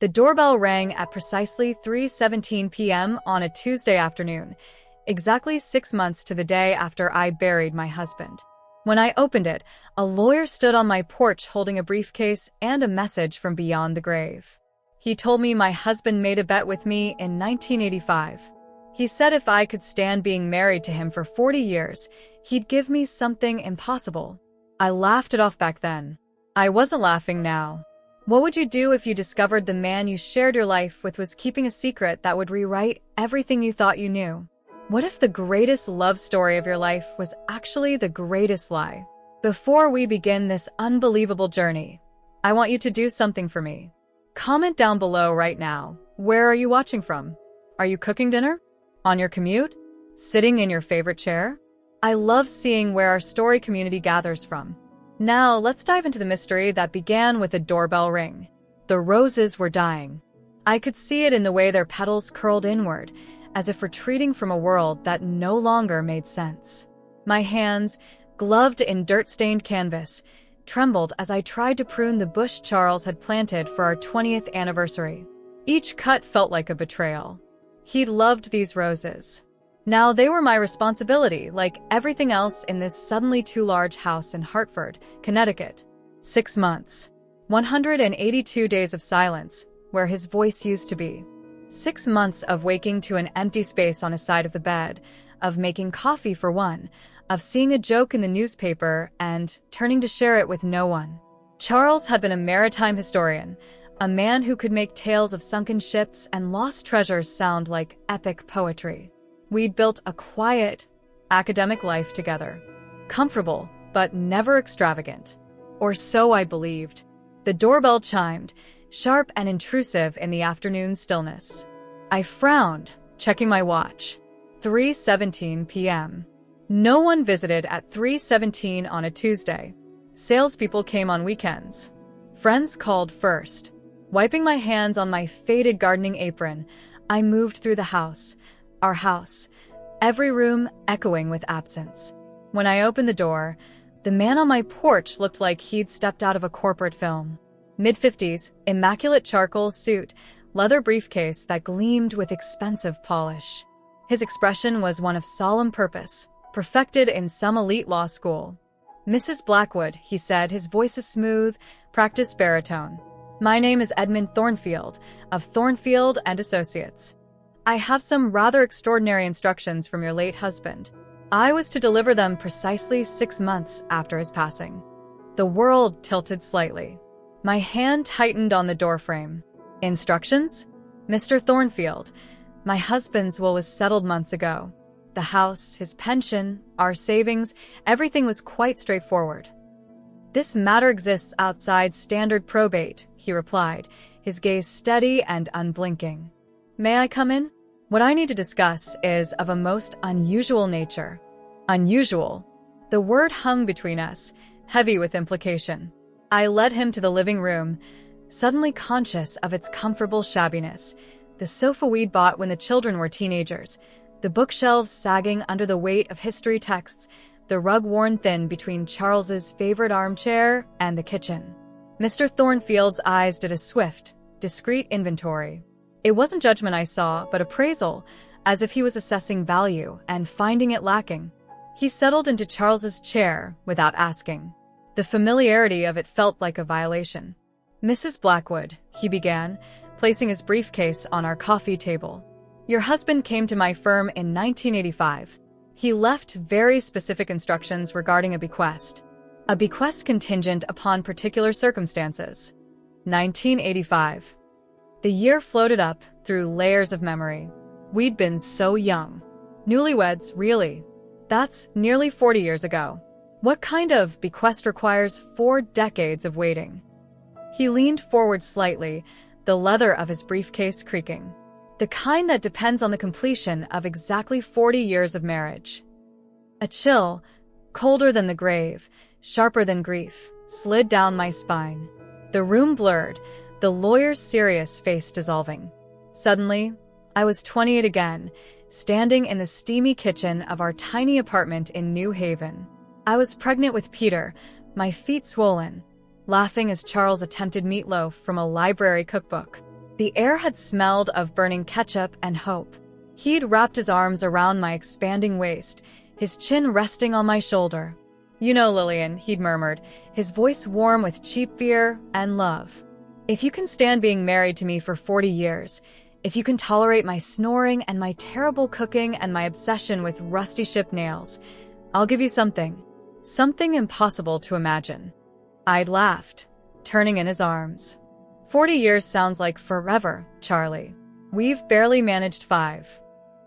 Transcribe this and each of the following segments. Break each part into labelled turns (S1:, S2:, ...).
S1: The doorbell rang at precisely 3:17 p.m. on a Tuesday afternoon, exactly 6 months to the day after I buried my husband. When I opened it, a lawyer stood on my porch holding a briefcase and a message from beyond the grave. He told me my husband made a bet with me in 1985. He said if I could stand being married to him for 40 years, he'd give me something impossible. I laughed it off back then. I wasn't laughing now. What would you do if you discovered the man you shared your life with was keeping a secret that would rewrite everything you thought you knew? What if the greatest love story of your life was actually the greatest lie? Before we begin this unbelievable journey, I want you to do something for me. Comment down below right now. Where are you watching from? Are you cooking dinner? On your commute? Sitting in your favorite chair? I love seeing where our story community gathers from. Now, let's dive into the mystery that began with a doorbell ring. The roses were dying. I could see it in the way their petals curled inward, as if retreating from a world that no longer made sense. My hands, gloved in dirt-stained canvas, trembled as I tried to prune the bush Charles had planted for our 20th anniversary. Each cut felt like a betrayal. He'd loved these roses. Now they were my responsibility, like everything else in this suddenly too large house in Hartford, Connecticut. 6 months. 182 days of silence, where his voice used to be. 6 months of waking to an empty space on his side of the bed, of making coffee for one, of seeing a joke in the newspaper and turning to share it with no one. Charles had been a maritime historian, a man who could make tales of sunken ships and lost treasures sound like epic poetry. We'd built a quiet, academic life together. Comfortable, but never extravagant. Or so I believed. The doorbell chimed, sharp and intrusive in the afternoon stillness. I frowned, checking my watch. 3:17 p.m. No one visited at 3:17 on a Tuesday. Salespeople came on weekends. Friends called first. Wiping my hands on my faded gardening apron, I moved through the house. Our house, every room echoing with absence. When I opened the door, the man on my porch looked like he'd stepped out of a corporate film. Mid-50s, immaculate charcoal suit, leather briefcase that gleamed with expensive polish. His expression was one of solemn purpose, perfected in some elite law school. "Mrs. Blackwood," he said, his voice a smooth, practiced baritone. "My name is Edmund Thornfield, of Thornfield and Associates. I have some rather extraordinary instructions from your late husband. I was to deliver them precisely 6 months after his passing." The world tilted slightly. My hand tightened on the doorframe. "Instructions? Mr. Thornfield, my husband's will was settled months ago. The house, his pension, our savings, everything was quite straightforward." "This matter exists outside standard probate," he replied, his gaze steady and unblinking. "May I come in? What I need to discuss is of a most unusual nature." Unusual. The word hung between us, heavy with implication. I led him to the living room, suddenly conscious of its comfortable shabbiness. The sofa we'd bought when the children were teenagers, the bookshelves sagging under the weight of history texts, the rug worn thin between Charles's favorite armchair and the kitchen. Mr. Thornfield's eyes did a swift, discreet inventory. It wasn't judgment I saw, but appraisal, as if he was assessing value and finding it lacking. He settled into Charles's chair without asking. The familiarity of it felt like a violation. "Mrs. Blackwood," he began, placing his briefcase on our coffee table. "Your husband came to my firm in 1985. He left very specific instructions regarding a bequest. A bequest contingent upon particular circumstances." 1985. The year floated up through layers of memory. We'd been so young. Newlyweds, really. That's nearly 40 years ago. What kind of bequest requires 4 decades of waiting? He leaned forward slightly, the leather of his briefcase creaking. The kind that depends on the completion of exactly 40 years of marriage. A chill, colder than the grave, sharper than grief, slid down my spine. The room blurred, the lawyer's serious face dissolving. Suddenly, I was 28 again, standing in the steamy kitchen of our tiny apartment in New Haven. I was pregnant with Peter, my feet swollen, laughing as Charles attempted meatloaf from a library cookbook. The air had smelled of burning ketchup and hope. He'd wrapped his arms around my expanding waist, his chin resting on my shoulder. "You know, Lillian," he'd murmured, his voice warm with cheap fear and love. "If you can stand being married to me for 40 years, if you can tolerate my snoring and my terrible cooking and my obsession with rusty ship nails, I'll give you something. Something impossible to imagine." I'd laughed, turning in his arms. 40 years sounds like forever, Charlie. We've barely managed 5.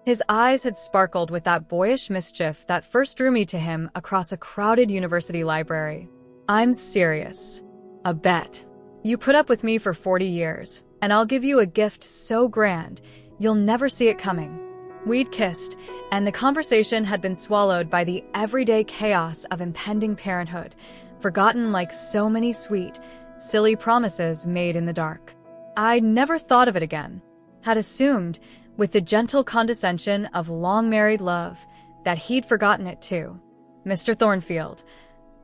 S1: His eyes had sparkled with that boyish mischief that first drew me to him across a crowded university library. "I'm serious. A bet. You put up with me for 40 years, and I'll give you a gift so grand, you'll never see it coming." We'd kissed, and the conversation had been swallowed by the everyday chaos of impending parenthood, forgotten like so many sweet, silly promises made in the dark. I'd never thought of it again, had assumed, with the gentle condescension of long-married love, that he'd forgotten it too. "Mr. Thornfield,"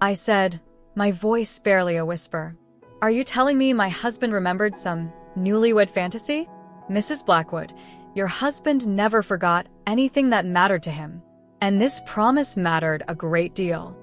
S1: I said, my voice barely a whisper, "are you telling me my husband remembered some newlywed fantasy?" "Mrs. Blackwood, your husband never forgot anything that mattered to him, and this promise mattered a great deal."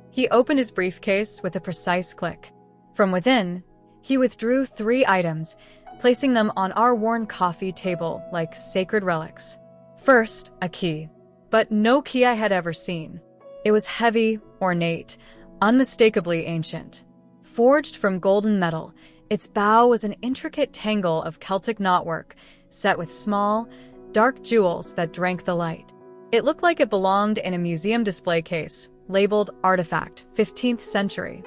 S1: He opened his briefcase with a precise click. From within, he withdrew 3 items, placing them on our worn coffee table like sacred relics. First, a key. But no key I had ever seen. It was heavy, ornate, unmistakably ancient. Forged from golden metal, its bow was an intricate tangle of Celtic knotwork, set with small, dark jewels that drank the light. It looked like it belonged in a museum display case, labeled Artifact, 15th century.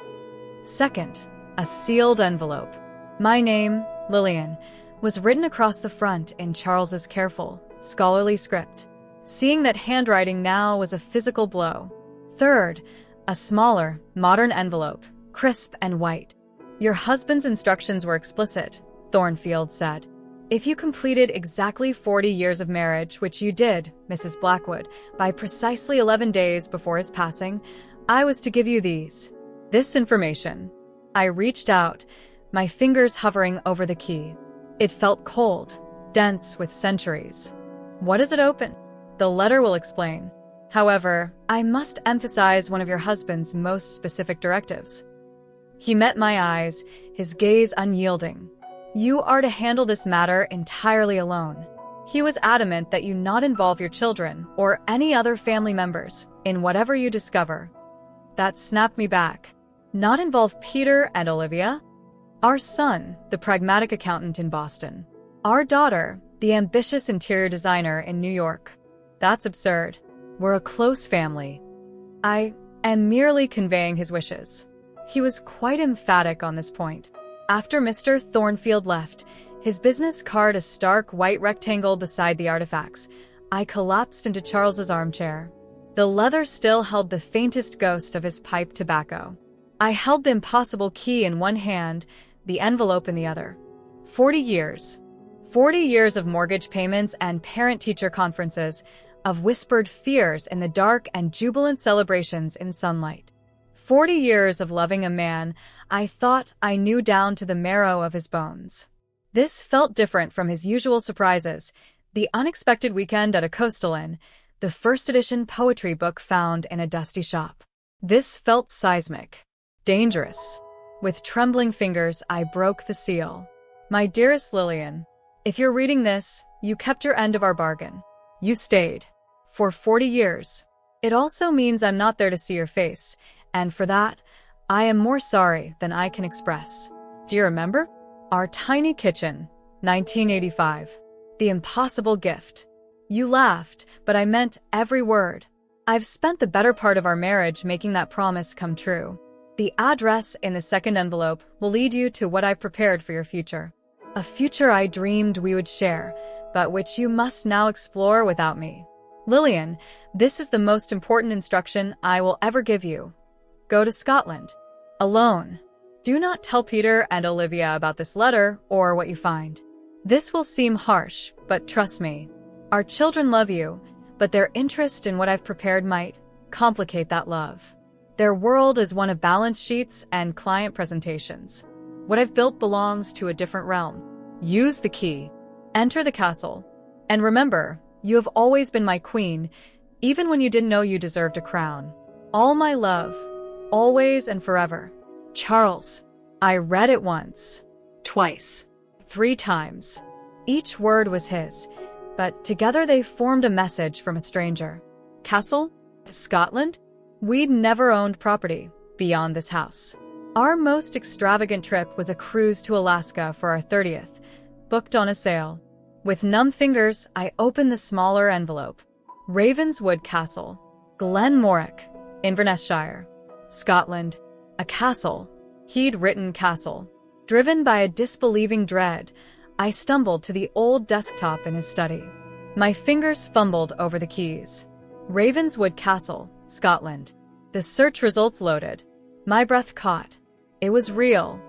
S1: Second, a sealed envelope. My name, Lillian, was written across the front in Charles's careful, scholarly script. Seeing that handwriting now was a physical blow. Third, a smaller, modern envelope, crisp and white. "Your husband's instructions were explicit," Thornfield said. "If you completed exactly 40 years of marriage, which you did, Mrs. Blackwood, by precisely 11 days before his passing, I was to give you this information." I reached out, my fingers hovering over the key. It felt cold, dense with centuries. "What does it open?" "The letter will explain. However, I must emphasize one of your husband's most specific directives." He met my eyes, his gaze unyielding. "You are to handle this matter entirely alone." He was adamant that you not involve your children or any other family members in whatever you discover. That snapped me back. Not involve Peter and Olivia? Our son, the pragmatic accountant in Boston. Our daughter, the ambitious interior designer in New York. That's absurd. We're a close family. I am merely conveying his wishes. He was quite emphatic on this point. After Mr. Thornfield left, his business card a stark white rectangle beside the artifacts, I collapsed into Charles's armchair. The leather still held the faintest ghost of his pipe tobacco. I held the impossible key in one hand, the envelope in the other. 40 years. 40 years of mortgage payments and parent-teacher conferences, of whispered fears in the dark and jubilant celebrations in sunlight. 40 years of loving a man I thought I knew down to the marrow of his bones. This felt different from his usual surprises, the unexpected weekend at a coastal inn, the first edition poetry book found in a dusty shop. This felt seismic, dangerous. With trembling fingers, I broke the seal. "My dearest Lillian, if you're reading this, you kept your end of our bargain. You stayed. For 40 years. It also means I'm not there to see your face, and for that, I am more sorry than I can express. Do you remember? Our tiny kitchen, 1985. The impossible gift. You laughed, but I meant every word. I've spent the better part of our marriage making that promise come true. The address in the second envelope will lead you to what I've prepared for your future. A future I dreamed we would share, but which you must now explore without me. Lillian, this is the most important instruction I will ever give you. Go to Scotland. Alone. Do not tell Peter and Olivia about this letter or what you find. This will seem harsh, but trust me. Our children love you, but their interest in what I've prepared might complicate that love. Their world is one of balance sheets and client presentations. What I've built belongs to a different realm. Use the key. Enter the castle. And remember, you have always been my queen, even when you didn't know you deserved a crown. All my love, always and forever. Charles. I read it once. Twice. 3 times. Each word was his, but together they formed a message from a stranger. Castle? Scotland? We'd never owned property beyond this house. Our most extravagant trip was a cruise to Alaska for our 30th, booked on a sail. With numb fingers, I opened the smaller envelope. Ravenswood Castle, Glenmorich, Inverness-shire, Scotland. A castle. He'd written castle. Driven by a disbelieving dread, I stumbled to the old desktop in his study. My fingers fumbled over the keys. Ravenswood Castle, Scotland. The search results loaded. My breath caught. It was real.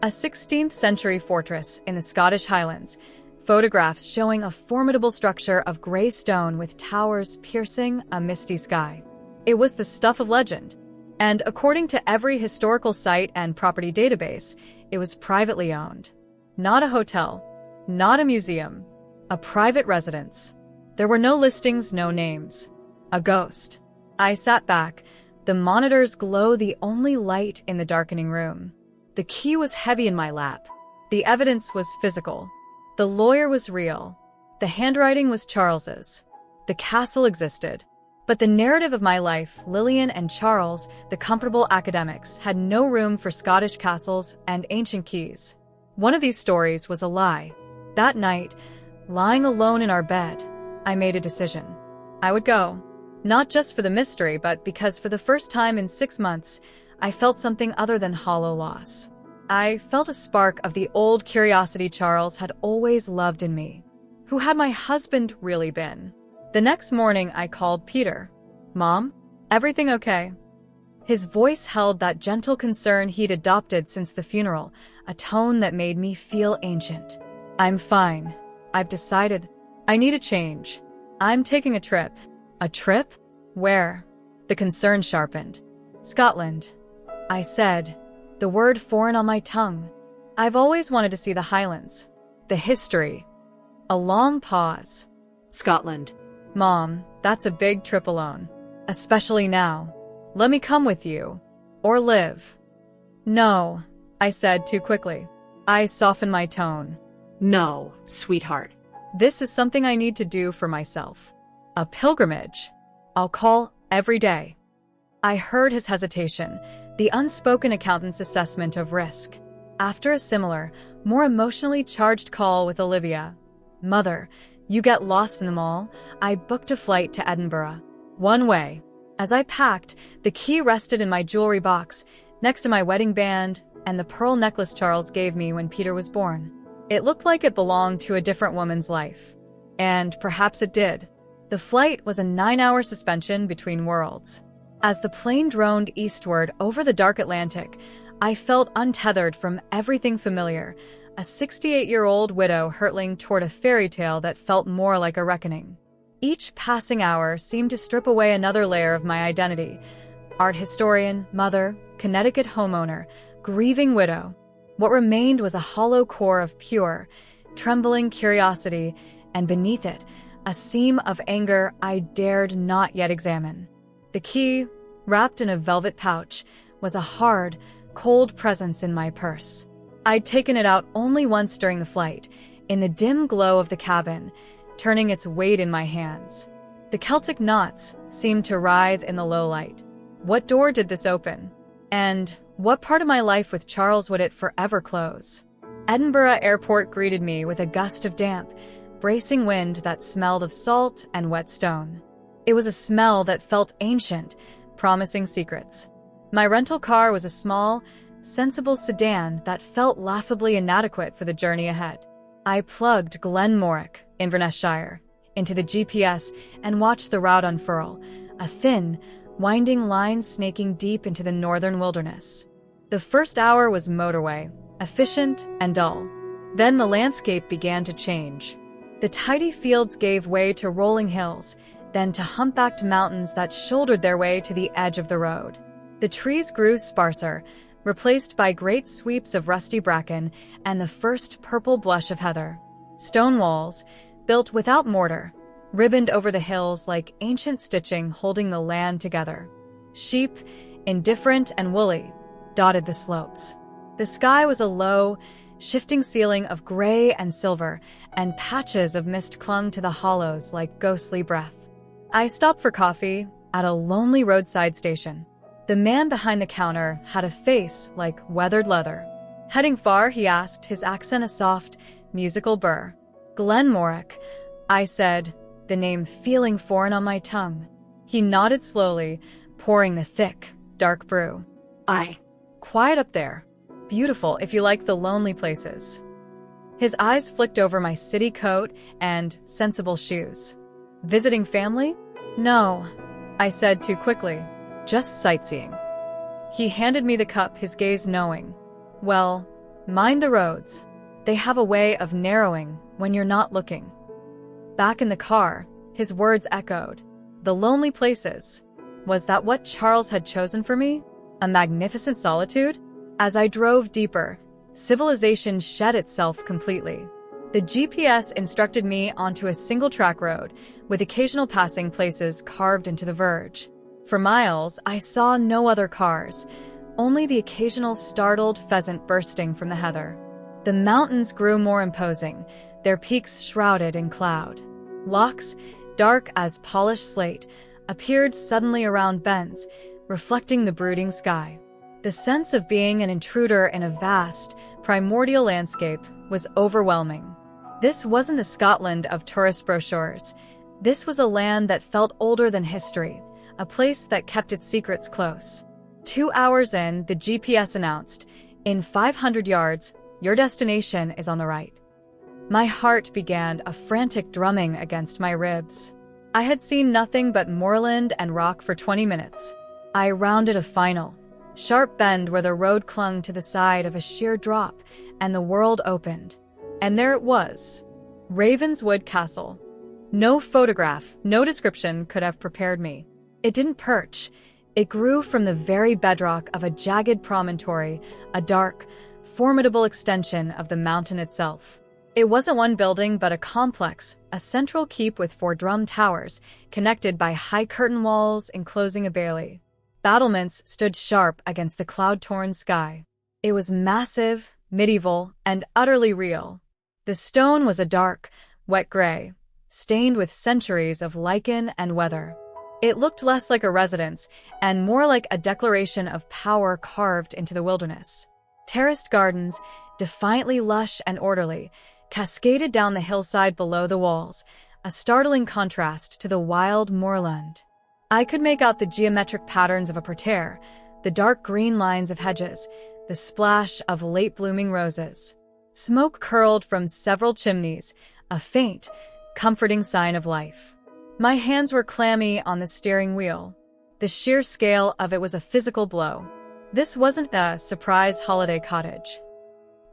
S1: A 16th century fortress in the Scottish Highlands, photographs showing a formidable structure of grey stone with towers piercing a misty sky. It was the stuff of legend. And according to every historical site and property database, it was privately owned. Not a hotel, not a museum, a private residence. There were no listings, no names. A ghost. I sat back, the monitor's glow the only light in the darkening room. The key was heavy in my lap. The evidence was physical. The lawyer was real. The handwriting was Charles's. The castle existed. But the narrative of my life, Lillian and Charles, the comfortable academics, had no room for Scottish castles and ancient keys. One of these stories was a lie. That night, lying alone in our bed, I made a decision. I would go. Not just for the mystery, but because for the first time in 6 months, I felt something other than hollow loss. I felt a spark of the old curiosity Charles had always loved in me. Who had my husband really been? The next morning, I called Peter. Mom, everything okay? His voice held that gentle concern he'd adopted since the funeral, a tone that made me feel ancient. I'm fine. I've decided. I need a change. I'm taking a trip. A trip? Where? The concern sharpened. Scotland. I said, the word foreign on my tongue. I've always wanted to see the Highlands. The history. A long pause. Scotland. Mom, that's a big trip alone. Especially now. Let me come with you. Or live. No, I said too quickly. I softened my tone. No, sweetheart. This is something I need to do for myself. A pilgrimage. I'll call every day. I heard his hesitation, the unspoken accountant's assessment of risk. After a similar, more emotionally charged call with Olivia, Mother, you get lost in the mall, I booked a flight to Edinburgh. One way. As I packed, the key rested in my jewelry box, next to my wedding band and the pearl necklace Charles gave me when Peter was born. It looked like it belonged to a different woman's life. And perhaps it did. The flight was a 9-hour suspension between worlds. As the plane droned eastward over the dark Atlantic, I felt untethered from everything familiar, a 68-year-old widow hurtling toward a fairy tale that felt more like a reckoning. Each passing hour seemed to strip away another layer of my identity. Art historian, mother, Connecticut homeowner, grieving widow. What remained was a hollow core of pure, trembling curiosity, and beneath it, a seam of anger I dared not yet examine. The key, wrapped in a velvet pouch, was a hard, cold presence in my purse. I'd taken it out only once during the flight, in the dim glow of the cabin, turning its weight in my hands. The Celtic knots seemed to writhe in the low light. What door did this open? And what part of my life with Charles would it forever close? Edinburgh Airport greeted me with a gust of damp, bracing wind that smelled of salt and wet stone. It was a smell that felt ancient, promising secrets. My rental car was a small, sensible sedan that felt laughably inadequate for the journey ahead. I plugged Glenmorich, Inverness-shire, into the GPS and watched the route unfurl, a thin, winding line snaking deep into the northern wilderness. The first hour was motorway, efficient and dull. Then the landscape began to change. The tidy fields gave way to rolling hills, then to humpbacked mountains that shouldered their way to the edge of the road. The trees grew sparser, replaced by great sweeps of rusty bracken and the first purple blush of heather. Stone walls, built without mortar, ribboned over the hills like ancient stitching holding the land together. Sheep, indifferent and woolly, dotted the slopes. The sky was a low, shifting ceiling of gray and silver, and patches of mist clung to the hollows like ghostly breath. I stopped for coffee at a lonely roadside station. The man behind the counter had a face like weathered leather. Heading far, he asked, his accent a soft, musical burr. Glenmorick, I said, the name feeling foreign on my tongue. He nodded slowly, pouring the thick, dark brew.
S2: Aye.
S1: Quiet up there. Beautiful if you like the lonely places. His eyes flicked over my city coat and sensible shoes. Visiting family? No, I said too quickly. Just sightseeing. He handed me the cup, his gaze knowing. Well, mind the roads. They have a way of narrowing when you're not looking. Back in the car, his words echoed. The lonely places. Was that what Charles had chosen for me? A magnificent solitude? As I drove deeper, civilization shed itself completely. The GPS instructed me onto a single-track road, with occasional passing places carved into the verge. For miles, I saw no other cars, only the occasional startled pheasant bursting from the heather. The mountains grew more imposing, their peaks shrouded in cloud. Locks, dark as polished slate, appeared suddenly around bends, reflecting the brooding sky. The sense of being an intruder in a vast, primordial landscape was overwhelming. This wasn't the Scotland of tourist brochures. This was a land that felt older than history, a place that kept its secrets close. 2 hours in, the GPS announced, in 500 yards, your destination is on the right. My heart began a frantic drumming against my ribs. I had seen nothing but moorland and rock for 20 minutes. I rounded a final, sharp bend where the road clung to the side of a sheer drop, and the world opened. And there it was, Ravenswood Castle. No photograph, no description could have prepared me. It didn't perch. It grew from the very bedrock of a jagged promontory, a dark, formidable extension of the mountain itself. It wasn't one building but a complex, a central keep with 4 drum towers, connected by high curtain walls enclosing a bailey. Battlements stood sharp against the cloud-torn sky. It was massive, medieval, and utterly real. The stone was a dark, wet gray, stained with centuries of lichen and weather. It looked less like a residence and more like a declaration of power carved into the wilderness. Terraced gardens, defiantly lush and orderly, cascaded down the hillside below the walls, a startling contrast to the wild moorland. I could make out the geometric patterns of a parterre, the dark green lines of hedges, the splash of late-blooming roses. Smoke curled from several chimneys, a faint, comforting sign of life. My hands were clammy on the steering wheel. The sheer scale of it was a physical blow. This wasn't a surprise holiday cottage.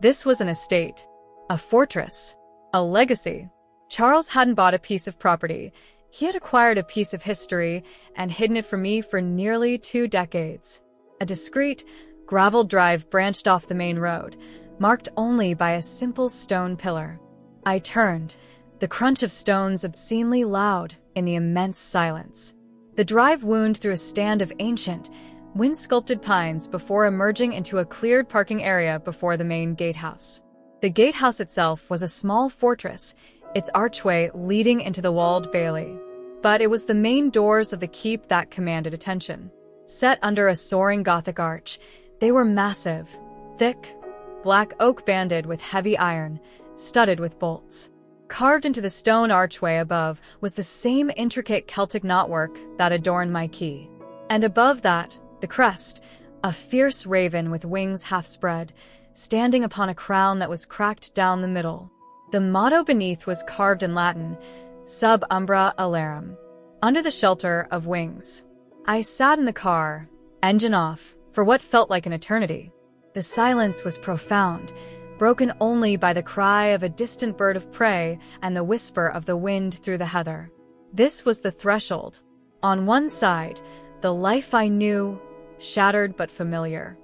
S1: This was an estate, a fortress, a legacy. Charles hadn't bought a piece of property. He had acquired a piece of history and hidden it from me for nearly 2 decades. A discreet, graveled drive branched off the main road, marked only by a simple stone pillar. I turned, the crunch of stones obscenely loud in the immense silence. The drive wound through a stand of ancient, wind-sculpted pines before emerging into a cleared parking area before the main gatehouse. The gatehouse itself was a small fortress, its archway leading into the walled bailey. But it was the main doors of the keep that commanded attention. Set under a soaring Gothic arch, they were massive, thick, black oak banded with heavy iron, studded with bolts. Carved into the stone archway above was the same intricate Celtic knotwork that adorned my key. And above that, the crest, a fierce raven with wings half spread, standing upon a crown that was cracked down the middle. The motto beneath was carved in Latin, Sub umbra alarum, under the shelter of wings. I sat in the car, engine off, for what felt like an eternity. The silence was profound, broken only by the cry of a distant bird of prey and the whisper of the wind through the heather. This was the threshold. On one side, the life I knew, shattered but familiar.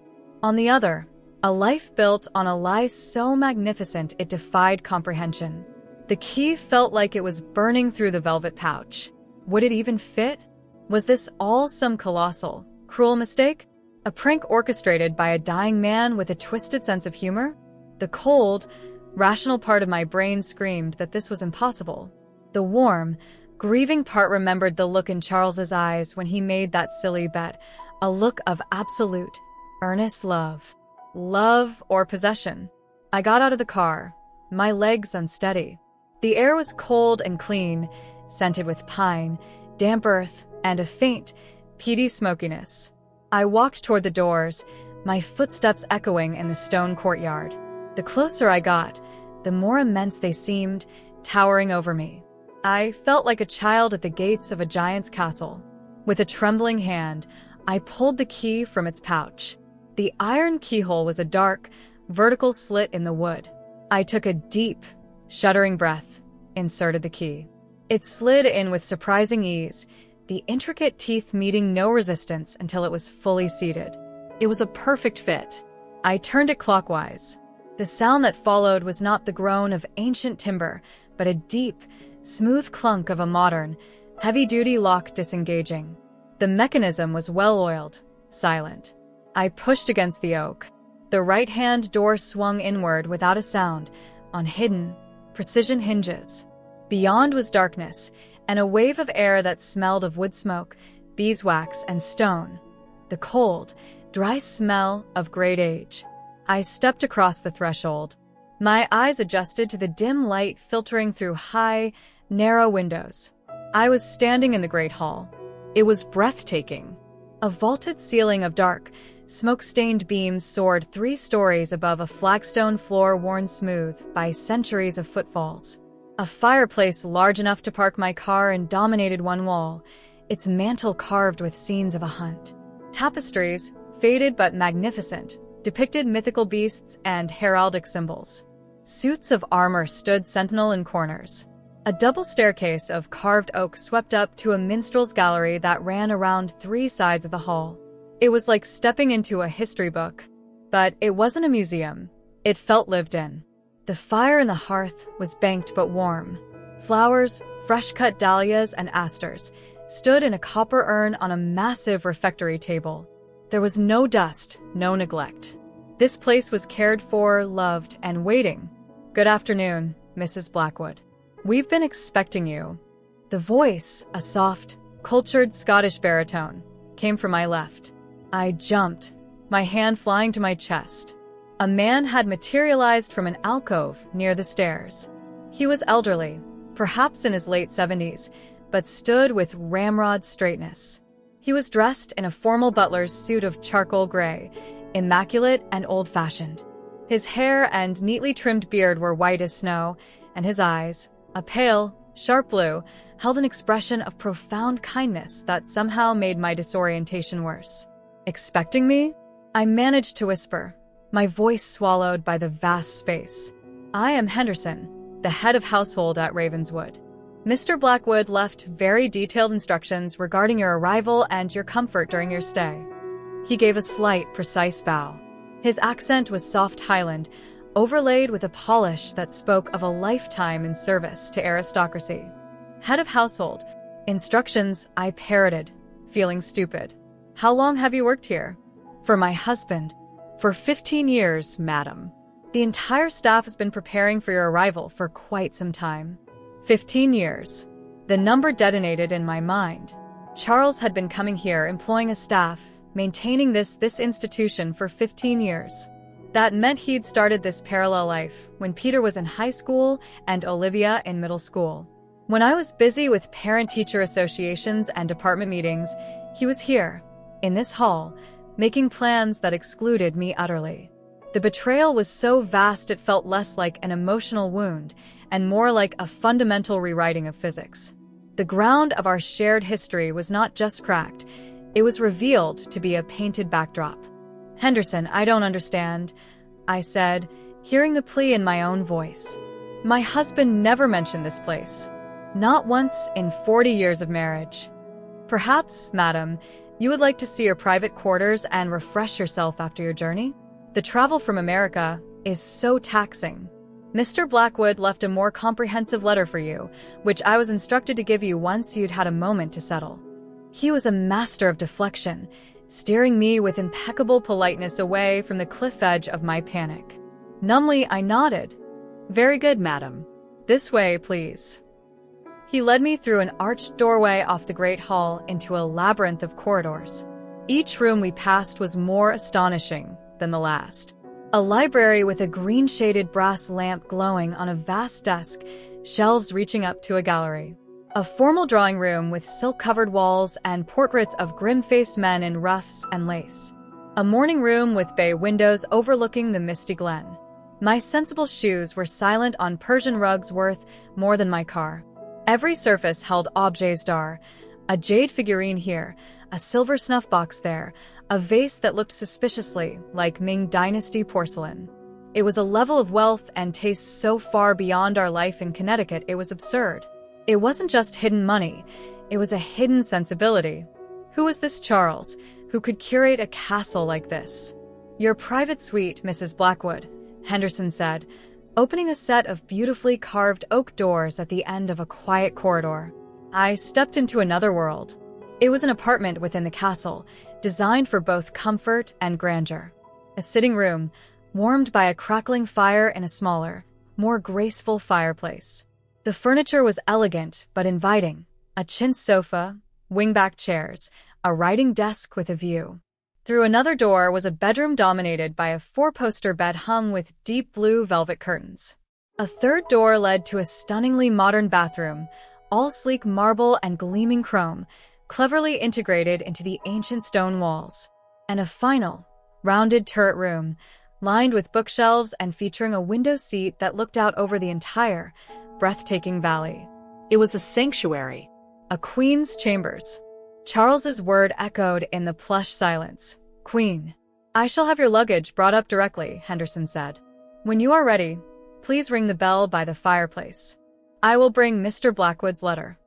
S1: On the other, a life built on a lie so magnificent it defied comprehension. The key felt like it was burning through the velvet pouch. Would it even fit? Was this all some colossal, cruel mistake? A prank orchestrated by a dying man with a twisted sense of humor? The cold, rational part of my brain screamed that this was impossible. The warm, grieving part remembered the look in Charles's eyes when he made that silly bet, a look of absolute, earnest love. Love or possession. I got out of the car, my legs unsteady. The air was cold and clean, scented with pine, damp earth, and a faint, peaty smokiness. I walked toward the doors, my footsteps echoing in the stone courtyard. The closer I got, the more immense they seemed, towering over me. I felt like a child at the gates of a giant's castle. With a trembling hand, I pulled the key from its pouch. The iron keyhole was a dark, vertical slit in the wood. I took a deep, shuddering breath, inserted the key. It slid in with surprising ease, the intricate teeth meeting no resistance until it was fully seated. It was a perfect fit. I turned it clockwise. The sound that followed was not the groan of ancient timber, but a deep, smooth clunk of a modern, heavy-duty lock disengaging. The mechanism was well-oiled, silent. I pushed against the oak. The right-hand door swung inward without a sound, on hidden, precision hinges. Beyond was darkness, and a wave of air that smelled of wood smoke, beeswax, and stone. The cold, dry smell of great age. I stepped across the threshold. My eyes adjusted to the dim light filtering through high, narrow windows. I was standing in the great hall. It was breathtaking. A vaulted ceiling of dark, smoke-stained beams soared 3 stories above a flagstone floor worn smooth by centuries of footfalls. A fireplace large enough to park my car in dominated one wall, its mantel carved with scenes of a hunt. Tapestries, faded but magnificent, depicted mythical beasts and heraldic symbols. Suits of armor stood sentinel in corners. A double staircase of carved oak swept up to a minstrel's gallery that ran around 3 sides of the hall. It was like stepping into a history book. But it wasn't a museum. It felt lived in. The fire in the hearth was banked but warm. Flowers, fresh-cut dahlias and asters, stood in a copper urn on a massive refectory table. There was no dust, no neglect. This place was cared for, loved, and waiting. "Good afternoon, Mrs. Blackwood. We've been expecting you." The voice, a soft, cultured Scottish baritone, came from my left. I jumped, my hand flying to my chest. A man had materialized from an alcove near the stairs. He was elderly, perhaps in his late 70s, but stood with ramrod straightness. He was dressed in a formal butler's suit of charcoal gray, immaculate and old-fashioned. His hair and neatly trimmed beard were white as snow, and his eyes, a pale, sharp blue, held an expression of profound kindness that somehow made my disorientation worse. "Expecting me?" I managed to whisper, my voice swallowed by the vast space. "I am Henderson, the head of household at Ravenswood. Mr. Blackwood left very detailed instructions regarding your arrival and your comfort during your stay." He gave a slight, precise bow. His accent was soft Highland, overlaid with a polish that spoke of a lifetime in service to aristocracy. "Head of household. Instructions," I parroted, feeling stupid. "How long have you worked here?" "For my husband." "For 15 years, madam. The entire staff has been preparing for your arrival for quite some time." 15 years. The number detonated in my mind. Charles had been coming here, employing a staff, maintaining this institution for 15 years. That meant he'd started this parallel life when Peter was in high school and Olivia in middle school. When I was busy with parent-teacher associations and department meetings, he was here, in this hall, making plans that excluded me utterly. The betrayal was so vast it felt less like an emotional wound and more like a fundamental rewriting of physics. The ground of our shared history was not just cracked, it was revealed to be a painted backdrop. "Henderson, I don't understand," I said, hearing the plea in my own voice. "My husband never mentioned this place. Not once in 40 years of marriage." "Perhaps, madam, You would like to see your private quarters and refresh yourself after your journey? The travel from America is so taxing. Mr. Blackwood left a more comprehensive letter for you, which I was instructed to give you once you'd had a moment to settle. He was a master of deflection, steering me with impeccable politeness away from the cliff edge of my panic. Numbly, I nodded. "Very good, madam. This way, please." He led me through an arched doorway off the Great Hall into a labyrinth of corridors. Each room we passed was more astonishing than the last. A library with a green-shaded brass lamp glowing on a vast desk, shelves reaching up to a gallery. A formal drawing room with silk-covered walls and portraits of grim-faced men in ruffs and lace. A morning room with bay windows overlooking the misty glen. My sensible shoes were silent on Persian rugs worth more than my car. Every surface held objets d'art, a jade figurine here, a silver snuff box there, a vase that looked suspiciously like Ming Dynasty porcelain. It was a level of wealth and taste so far beyond our life in Connecticut it was absurd. It wasn't just hidden money, it was a hidden sensibility. Who was this Charles, who could curate a castle like this? "Your private suite, Mrs. Blackwood," Henderson said, opening a set of beautifully carved oak doors at the end of a quiet corridor. I stepped into another world. It was an apartment within the castle, designed for both comfort and grandeur. A sitting room, warmed by a crackling fire in a smaller, more graceful fireplace. The furniture was elegant but inviting. A chintz sofa, wingback chairs, a writing desk with a view. Through another door was a bedroom dominated by a four-poster bed hung with deep blue velvet curtains. A third door led to a stunningly modern bathroom, all sleek marble and gleaming chrome, cleverly integrated into the ancient stone walls. And a final, rounded turret room, lined with bookshelves and featuring a window seat that looked out over the entire, breathtaking valley.
S2: It was a sanctuary.
S1: A queen's chambers. Charles's word echoed in the plush silence. "Queen." "I shall have your luggage brought up directly," Henderson said. "When you are ready, please ring the bell by the fireplace. I will bring Mr. Blackwood's letter."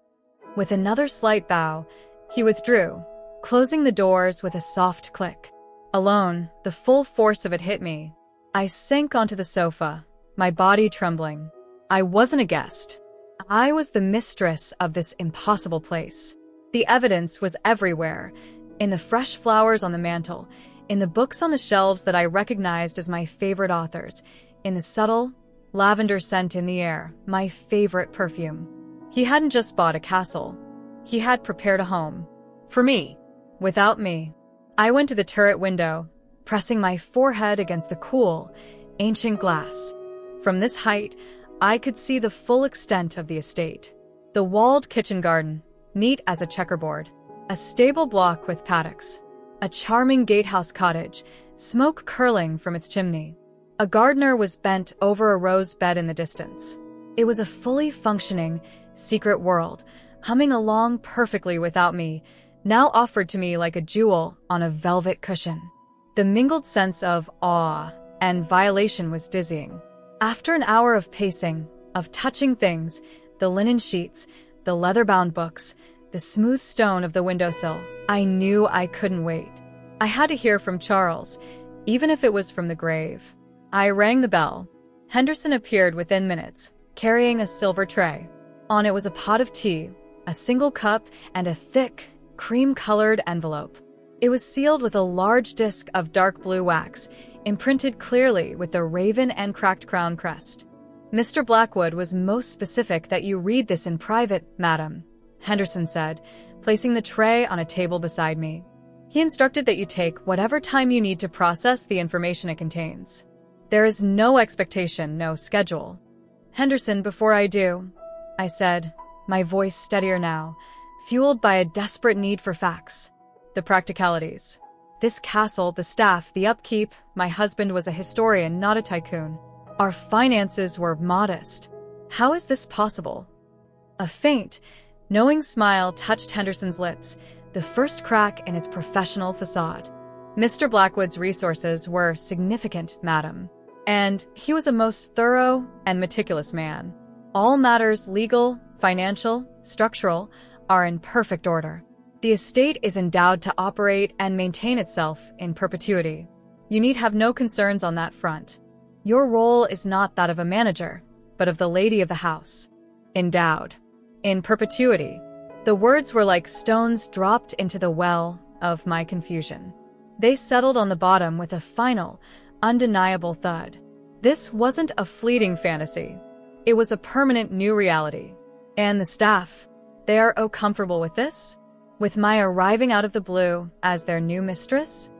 S1: With another slight bow, he withdrew, closing the doors with a soft click. Alone, the full force of it hit me. I sank onto the sofa, my body trembling. I wasn't a guest. I was the mistress of this impossible place. The evidence was everywhere, in the fresh flowers on the mantel, in the books on the shelves that I recognized as my favorite authors, in the subtle, lavender scent in the air, my favorite perfume. He hadn't just bought a castle. He had prepared a home.
S2: For me.
S1: Without me. I went to the turret window, pressing my forehead against the cool, ancient glass. From this height, I could see the full extent of the estate. The walled kitchen garden, neat as a checkerboard. A stable block with paddocks. A charming gatehouse cottage, smoke curling from its chimney. A gardener was bent over a rose bed in the distance. It was a fully functioning, secret world, humming along perfectly without me, now offered to me like a jewel on a velvet cushion. The mingled sense of awe and violation was dizzying. After an hour of pacing, of touching things, the linen sheets, the leather-bound books, the smooth stone of the windowsill, I knew I couldn't wait. I had to hear from Charles, even if it was from the grave. I rang the bell. Henderson appeared within minutes, carrying a silver tray. On it was a pot of tea, a single cup, and a thick, cream-colored envelope. It was sealed with a large disc of dark blue wax, imprinted clearly with the raven and cracked crown crest. "Mr. Blackwood was most specific that you read this in private, madam," Henderson said, placing the tray on a table beside me. "He instructed that you take whatever time you need to process the information it contains. There is no expectation, no schedule." "Henderson, before I do," I said, my voice steadier now, fueled by a desperate need for facts. "The practicalities. This castle, the staff, the upkeep, my husband was a historian, not a tycoon. Our finances were modest. How is this possible?" A faint, knowing smile touched Henderson's lips, the first crack in his professional facade. "Mr. Blackwood's resources were significant, madam. And he was a most thorough and meticulous man. All matters legal, financial, structural, are in perfect order. The estate is endowed to operate and maintain itself in perpetuity. You need have no concerns on that front. Your role is not that of a manager, but of the lady of the house. Endowed. In perpetuity. The words were like stones dropped into the well of my confusion. They settled on the bottom with a final, undeniable thud. This wasn't a fleeting fantasy. It was a permanent new reality. And the staff, they are comfortable with this? With my arriving out of the blue as their new mistress?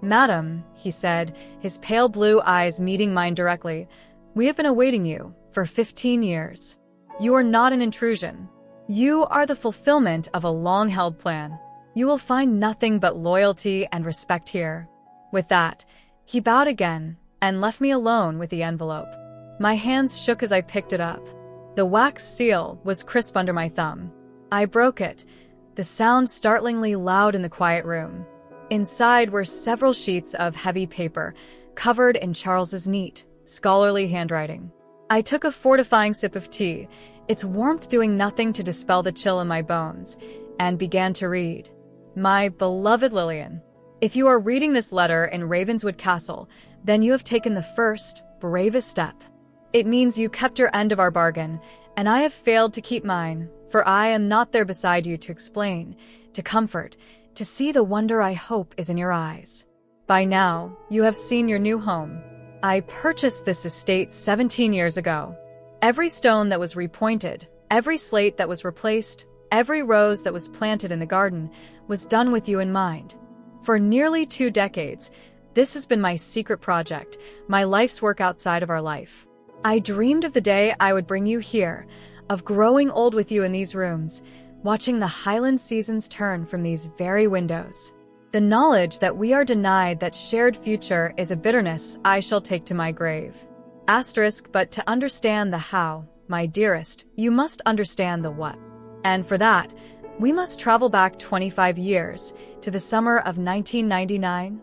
S1: Madam, he said, his pale blue eyes meeting mine directly, we have been awaiting you for 15 years. You are not an intrusion. You are the fulfillment of a long-held plan. You will find nothing but loyalty and respect here. With that, he bowed again and left me alone with the envelope. My hands shook as I picked it up. The wax seal was crisp under my thumb. I broke it, the sound startlingly loud in the quiet room. Inside were several sheets of heavy paper, covered in Charles's neat, scholarly handwriting. I took a fortifying sip of tea, its warmth doing nothing to dispel the chill in my bones, and began to read. My beloved Lillian, if you are reading this letter in Ravenswood Castle, then you have taken the first, bravest step. It means you kept your end of our bargain, and I have failed to keep mine, for I am not there beside you to explain, to comfort, to see the wonder I hope is in your eyes. By now, you have seen your new home. I purchased this estate 17 years ago. Every stone that was repointed, every slate that was replaced, every rose that was planted in the garden was done with you in mind. For nearly 2 decades, this has been my secret project, my life's work outside of our life. I dreamed of the day I would bring you here, of growing old with you in these rooms, watching the Highland seasons turn from these very windows. The knowledge that we are denied that shared future is a bitterness I shall take to my grave. But to understand the how, my dearest, you must understand the what. And for that, we must travel back 25 years to the summer of 1999.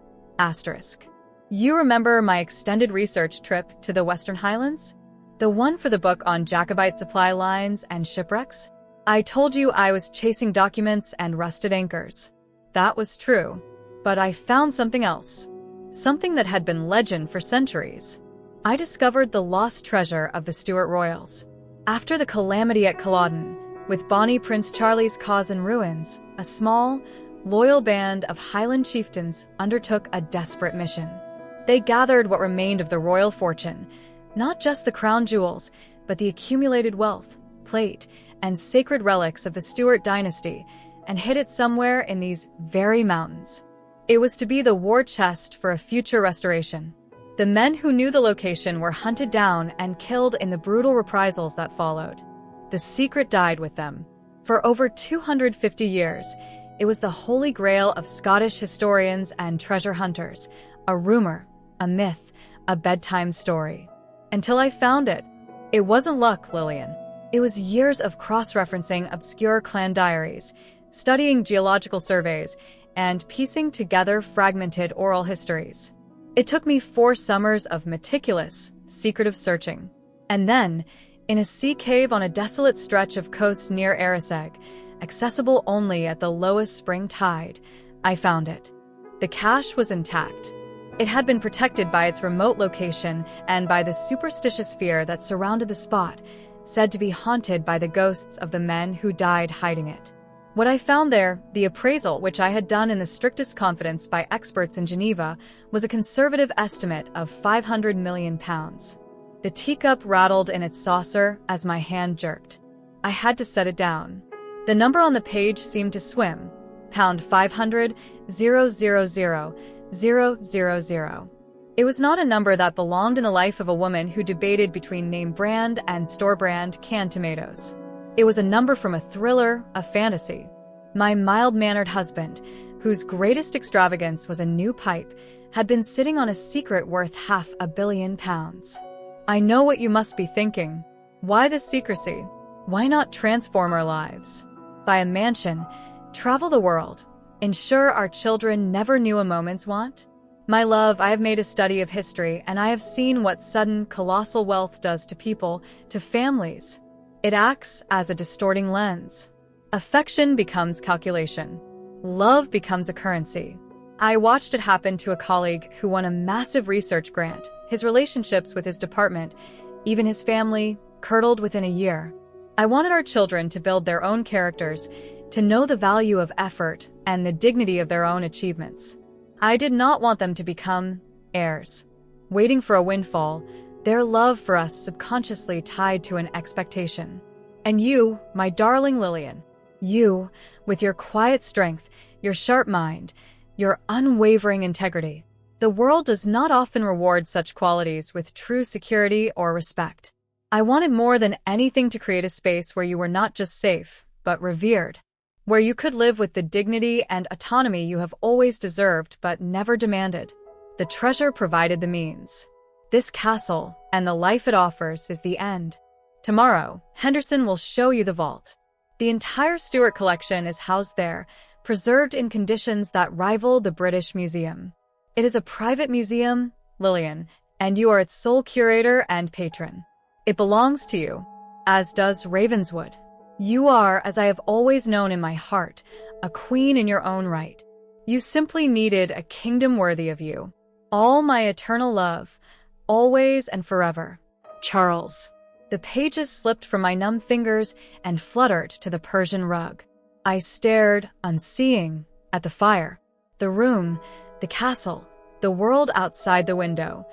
S1: You remember my extended research trip to the Western Highlands? The one for the book on Jacobite supply lines and shipwrecks? I told you I was chasing documents and rusted anchors. That was true. But I found something else. Something that had been legend for centuries. I discovered the lost treasure of the Stuart royals. After the calamity at Culloden, with bonny Prince Charlie's cause in ruins, a small, loyal band of Highland chieftains undertook a desperate mission. They gathered what remained of the royal fortune, not just the crown jewels, but the accumulated wealth, plate, and sacred relics of the Stuart dynasty, and hid it somewhere in these very mountains. It was to be the war chest for a future restoration. The men who knew the location were hunted down and killed in the brutal reprisals that followed. The secret died with them. For over 250 years, it was the holy grail of Scottish historians and treasure hunters, a rumor, a myth, a bedtime story. Until I found it. It wasn't luck, Lillian. It was years of cross-referencing obscure clan diaries, studying geological surveys, and piecing together fragmented oral histories. It took me 4 summers of meticulous, secretive searching. And then, in a sea cave on a desolate stretch of coast near Ariseg, accessible only at the lowest spring tide, I found it. The cache was intact. It had been protected by its remote location and by the superstitious fear that surrounded the spot, said to be haunted by the ghosts of the men who died hiding it. What I found there, the appraisal which I had done in the strictest confidence by experts in Geneva, was a conservative estimate of £500 million. The teacup rattled in its saucer as my hand jerked. I had to set it down. The number on the page seemed to swim. £500,000,000. It was not a number that belonged in the life of a woman who debated between name brand and store brand canned tomatoes. It was a number from a thriller, a fantasy. My mild-mannered husband, whose greatest extravagance was a new pipe, had been sitting on a secret worth £500 million. I know what you must be thinking. Why this secrecy? Why not transform our lives? Buy a mansion, travel the world, ensure our children never knew a moment's want? My love, I have made a study of history, and I have seen what sudden, colossal wealth does to people, to families. It acts as a distorting lens. Affection becomes calculation. Love becomes a currency. I watched it happen to a colleague who won a massive research grant. His relationships with his department, even his family, curdled within a year. I wanted our children to build their own characters, to know the value of effort and the dignity of their own achievements. I did not want them to become heirs, waiting for a windfall, their love for us subconsciously tied to an expectation. And you, my darling Lillian, you, with your quiet strength, your sharp mind, your unwavering integrity. The world does not often reward such qualities with true security or respect. I wanted more than anything to create a space where you were not just safe, but revered, where you could live with the dignity and autonomy you have always deserved but never demanded. The treasure provided the means. This castle and the life it offers is the end. Tomorrow, Henderson will show you the vault. The entire Stuart collection is housed there, preserved in conditions that rival the British Museum. It is a private museum, Lillian, and you are its sole curator and patron. It belongs to you, as does Ravenswood. You are, as I have always known in my heart, a queen in your own right. You simply needed a kingdom worthy of you. All my eternal love, always and forever. Charles. The pages slipped from my numb fingers and fluttered to the Persian rug. I stared, unseeing, at the fire, the room, the castle, the world outside the window.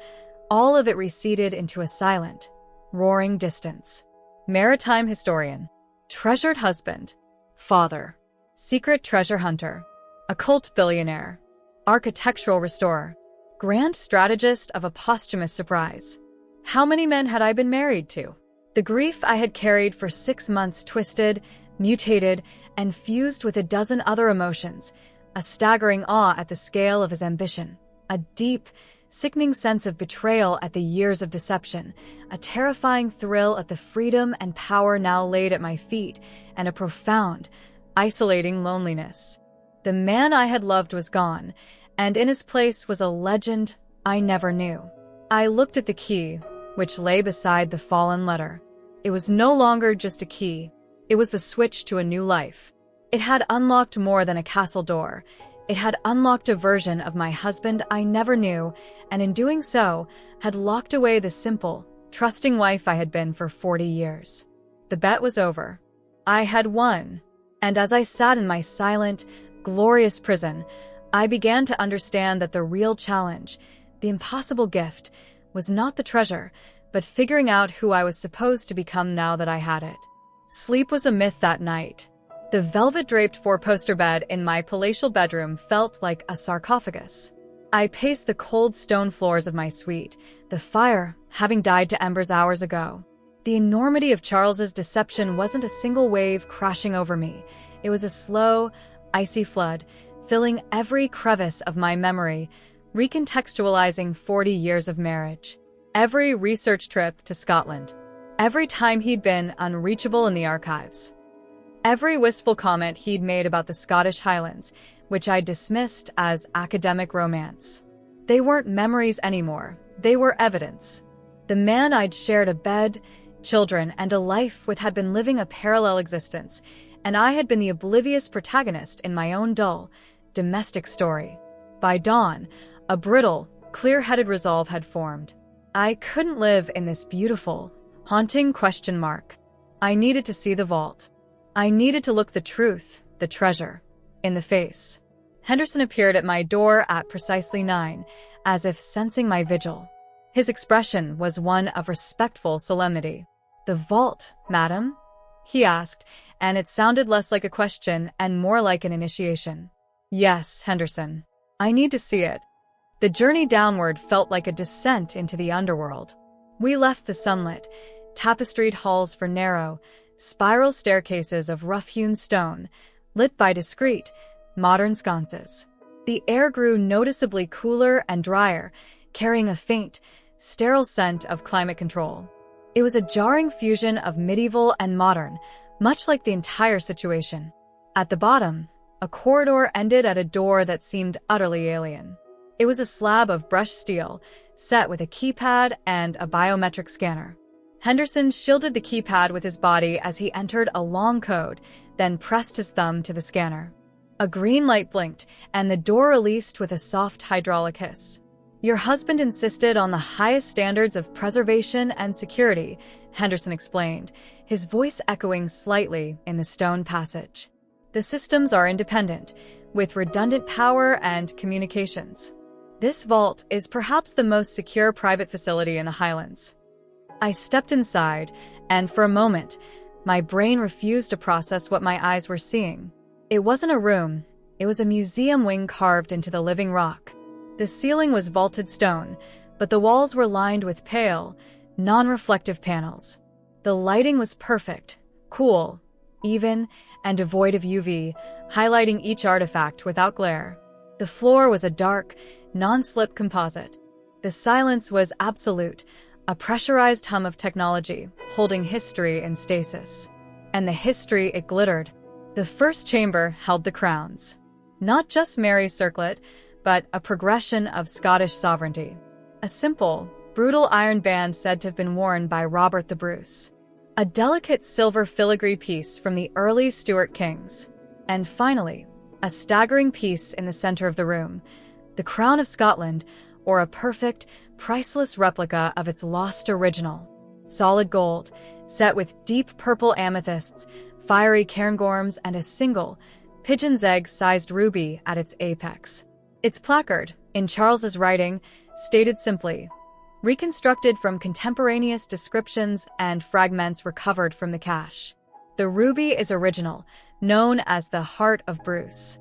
S1: All of it receded into a silent, roaring distance. Maritime historian, treasured husband, father, secret treasure hunter, occult billionaire, architectural restorer, grand strategist of a posthumous surprise. How many men had I been married to? The grief I had carried for 6 months twisted, mutated, and fused with a dozen other emotions, a staggering awe at the scale of his ambition, a deep, sickening sense of betrayal at the years of deception, a terrifying thrill at the freedom and power now laid at my feet, and a profound, isolating loneliness. The man I had loved was gone, and in his place was a legend I never knew. I looked at the key, which lay beside the fallen letter. It was no longer just a key. It was the switch to a new life. It had unlocked more than a castle door. It had unlocked a version of my husband I never knew, and in doing so, had locked away the simple, trusting wife I had been for 40 years. The bet was over. I had won. And as I sat in my silent, glorious prison, I began to understand that the real challenge, the impossible gift, was not the treasure, but figuring out who I was supposed to become now that I had it. Sleep was a myth that night. The velvet-draped four-poster bed in my palatial bedroom felt like a sarcophagus. I paced the cold stone floors of my suite, the fire having died to embers hours ago. The enormity of Charles's deception wasn't a single wave crashing over me. It was a slow, icy flood, filling every crevice of my memory, recontextualizing 40 years of marriage. Every research trip to Scotland. Every time he'd been unreachable in the archives. Every wistful comment he'd made about the Scottish Highlands, which I dismissed as academic romance. They weren't memories anymore. They were evidence. The man I'd shared a bed, children, and a life with had been living a parallel existence, and I had been the oblivious protagonist in my own dull, domestic story. By dawn, a brittle, clear-headed resolve had formed. I couldn't live in this beautiful, haunting question mark. I needed to see the vault. I needed to look the truth, the treasure, in the face. Henderson appeared at my door at precisely 9, as if sensing my vigil. His expression was one of respectful solemnity. "The vault, madam?" he asked, and it sounded less like a question and more like an initiation. "Yes, Henderson. I need to see it." The journey downward felt like a descent into the underworld. We left the sunlit, tapestried halls for narrow, spiral staircases of rough-hewn stone, lit by discreet, modern sconces. The air grew noticeably cooler and drier, carrying a faint, sterile scent of climate control. It was a jarring fusion of medieval and modern, much like the entire situation. At the bottom, a corridor ended at a door that seemed utterly alien. It was a slab of brushed steel, set with a keypad and a biometric scanner. Henderson shielded the keypad with his body as he entered a long code, then pressed his thumb to the scanner. A green light blinked, and the door released with a soft hydraulic hiss. "Your husband insisted on the highest standards of preservation and security," Henderson explained, his voice echoing slightly in the stone passage. "The systems are independent, with redundant power and communications. This vault is perhaps the most secure private facility in the Highlands." I stepped inside, and for a moment, my brain refused to process what my eyes were seeing. It wasn't a room, it was a museum wing carved into the living rock. The ceiling was vaulted stone, but the walls were lined with pale, non-reflective panels. The lighting was perfect, cool, even, and devoid of UV, highlighting each artifact without glare. The floor was a dark, non-slip composite. The silence was absolute, a pressurized hum of technology, holding history in stasis. And the history, it glittered. The first chamber held the crowns. Not just Mary's circlet, but a progression of Scottish sovereignty. A simple, brutal iron band said to have been worn by Robert the Bruce. A delicate silver filigree piece from the early Stuart kings. And finally, a staggering piece in the center of the room, the crown of Scotland, or a perfect, priceless replica of its lost original. Solid gold, set with deep purple amethysts, fiery cairngorms, and a single, pigeon's egg-sized ruby at its apex. Its placard, in Charles's writing, stated simply, "Reconstructed from contemporaneous descriptions and fragments recovered from the cache. The ruby is original, known as the Heart of Bruce."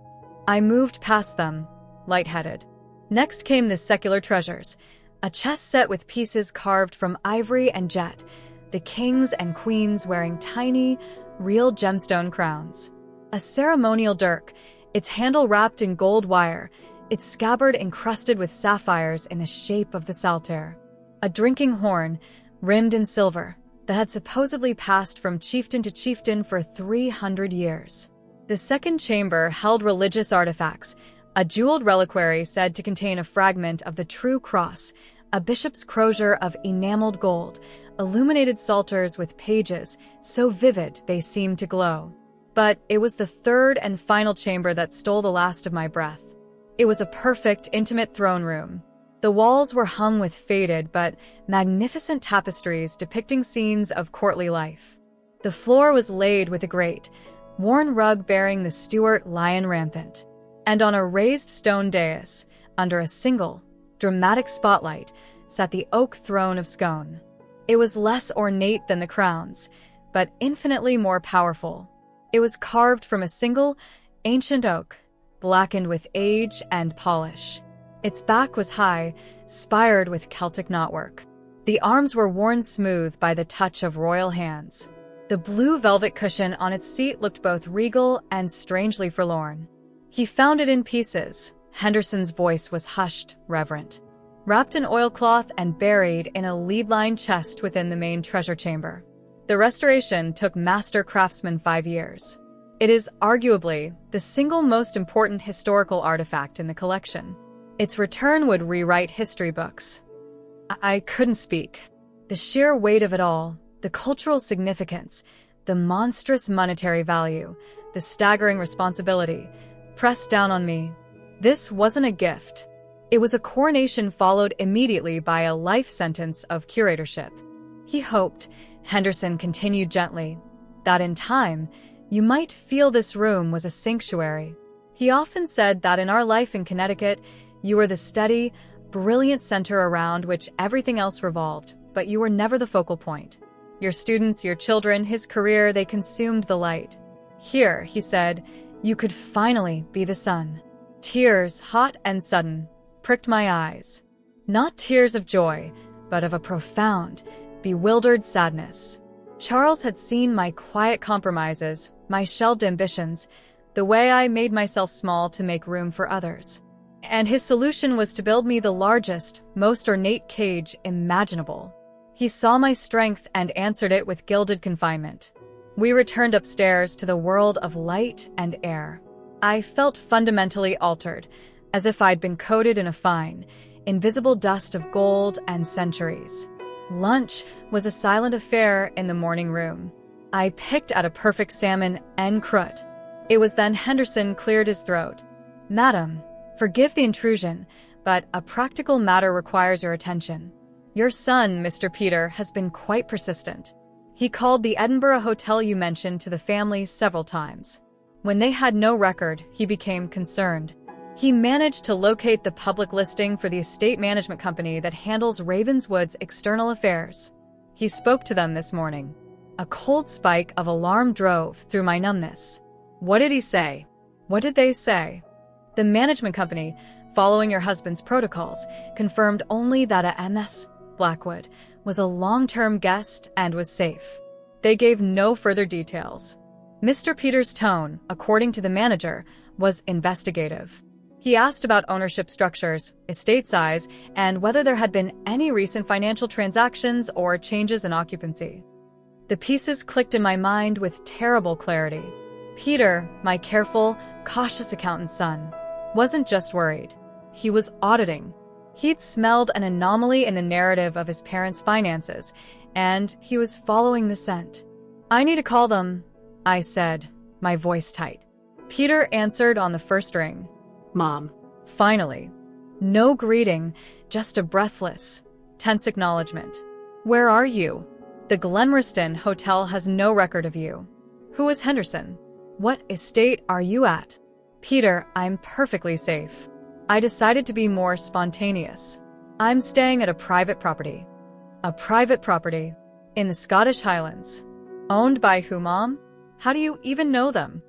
S1: I moved past them, lightheaded. Next came the secular treasures, a chest set with pieces carved from ivory and jet, the kings and queens wearing tiny, real gemstone crowns. A ceremonial dirk, its handle wrapped in gold wire, its scabbard encrusted with sapphires in the shape of the saltire. A drinking horn, rimmed in silver, that had supposedly passed from chieftain to chieftain for 300 years. The second chamber held religious artifacts, a jeweled reliquary said to contain a fragment of the true cross, a bishop's crozier of enameled gold, illuminated psalters with pages so vivid they seemed to glow. But it was the third and final chamber that stole the last of my breath. It was a perfect, intimate throne room. The walls were hung with faded but magnificent tapestries depicting scenes of courtly life. The floor was laid with a great, worn rug bearing the Stuart lion rampant. And on a raised stone dais, under a single, dramatic spotlight, sat the oak throne of Scone. It was less ornate than the crowns, but infinitely more powerful. It was carved from a single, ancient oak, blackened with age and polish. Its back was high, spired with Celtic knotwork. The arms were worn smooth by the touch of royal hands. The blue velvet cushion on its seat looked both regal and strangely forlorn. "He found it in pieces." Henderson's voice was hushed, reverent. "Wrapped in oilcloth and buried in a lead-lined chest within the main treasure chamber. The restoration took master craftsmen 5 years. It is arguably the single most important historical artifact in the collection. Its return would rewrite history books." I couldn't speak. The sheer weight of it all, the cultural significance, the monstrous monetary value, the staggering responsibility, pressed down on me. This wasn't a gift. It was a coronation followed immediately by a life sentence of curatorship. He hoped, Henderson continued gently, that in time, you might feel this room was a sanctuary. He often said that in our life in Connecticut, you were the steady, brilliant center around which everything else revolved, but you were never the focal point. Your students, your children, his career, they consumed the light. Here, he said, you could finally be the sun. Tears, hot and sudden, pricked my eyes. Not tears of joy, but of a profound, bewildered sadness. Charles had seen my quiet compromises, my shelved ambitions, the way I made myself small to make room for others. And his solution was to build me the largest, most ornate cage imaginable. He saw my strength and answered it with gilded confinement. We returned upstairs to the world of light and air. I felt fundamentally altered, as if I'd been coated in a fine, invisible dust of gold and centuries. Lunch was a silent affair in the morning room. I picked at a perfect salmon en croûte. It was then Henderson cleared his throat. "Madam, forgive the intrusion, but a practical matter requires your attention. Your son, Mr. Peter, has been quite persistent. He called the Edinburgh hotel you mentioned to the family several times. When they had no record, he became concerned. He managed to locate the public listing for the estate management company that handles Ravenswood's external affairs. He spoke to them this morning. A cold spike of alarm drove through my numbness. What did he say? What did they say? The management company, following your husband's protocols, confirmed only that a MS Blackwood was a long-term guest and was safe. They gave no further details. Mr. Peters' tone, according to the manager, was investigative. He asked about ownership structures, estate size, and whether there had been any recent financial transactions or changes in occupancy. The pieces clicked in my mind with terrible clarity. Peter, my careful, cautious accountant's son, wasn't just worried. He was auditing. He'd smelled an anomaly in the narrative of his parents' finances, and he was following the scent. "I need to call them," I said, my voice tight. Peter answered on the first ring.
S2: Mom.
S1: Finally. No greeting, just a breathless, tense acknowledgement. "Where are you? The Glenmarston Hotel has no record of you. Who is Henderson? What estate are you at?" "Peter, I'm perfectly safe. I decided to be more spontaneous. I'm staying at a private property." "A private property? In the Scottish Highlands? Owned by who, Mom? How do you even know them?"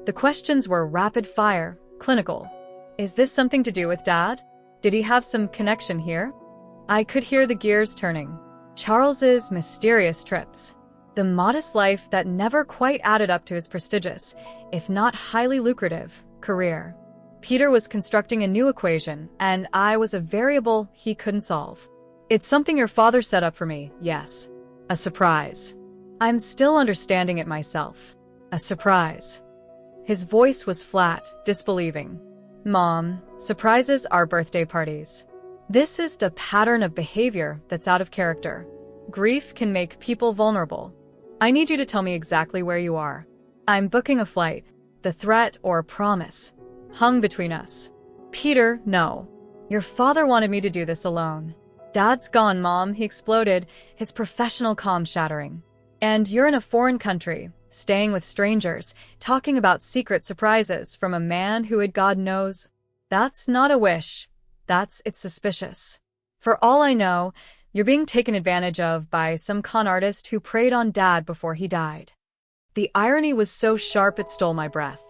S1: The questions were rapid-fire, clinical. Is this something to do with Dad? Did he have some connection here? I could hear the gears turning. Charles's mysterious trips. The modest life that never quite added up to his prestigious, if not highly lucrative, career. Peter was constructing a new equation, and I was a variable he couldn't solve. "It's something your father set up for me, yes. A surprise. I'm still understanding it myself. A surprise." His voice was flat, disbelieving. "Mom, surprises are birthday parties. This is the pattern of behavior that's out of character. Grief can make people vulnerable. I need you to tell me exactly where you are. I'm booking a flight. The threat or promise hung between us." "Peter, no. Your father wanted me to do this alone." "Dad's gone, Mom," he exploded, his professional calm shattering. "And you're in a foreign country, staying with strangers, talking about secret surprises from a man who had God knows. That's not a wish. It's suspicious. For all I know, you're being taken advantage of by some con artist who preyed on Dad before he died." The irony was so sharp it stole my breath.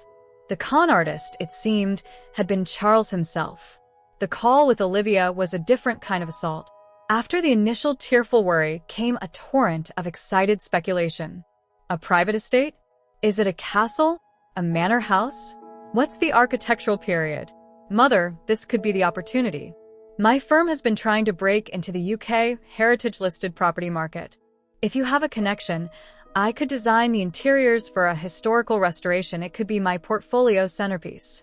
S1: The con artist, it seemed, had been Charles himself. The call with Olivia was a different kind of assault. After the initial tearful worry came a torrent of excited speculation. A private estate? Is it a castle? A manor house? What's the architectural period? "Mother, this could be the opportunity. My firm has been trying to break into the UK heritage-listed property market. If you have a connection, I could design the interiors for a historical restoration. It could be my portfolio centerpiece."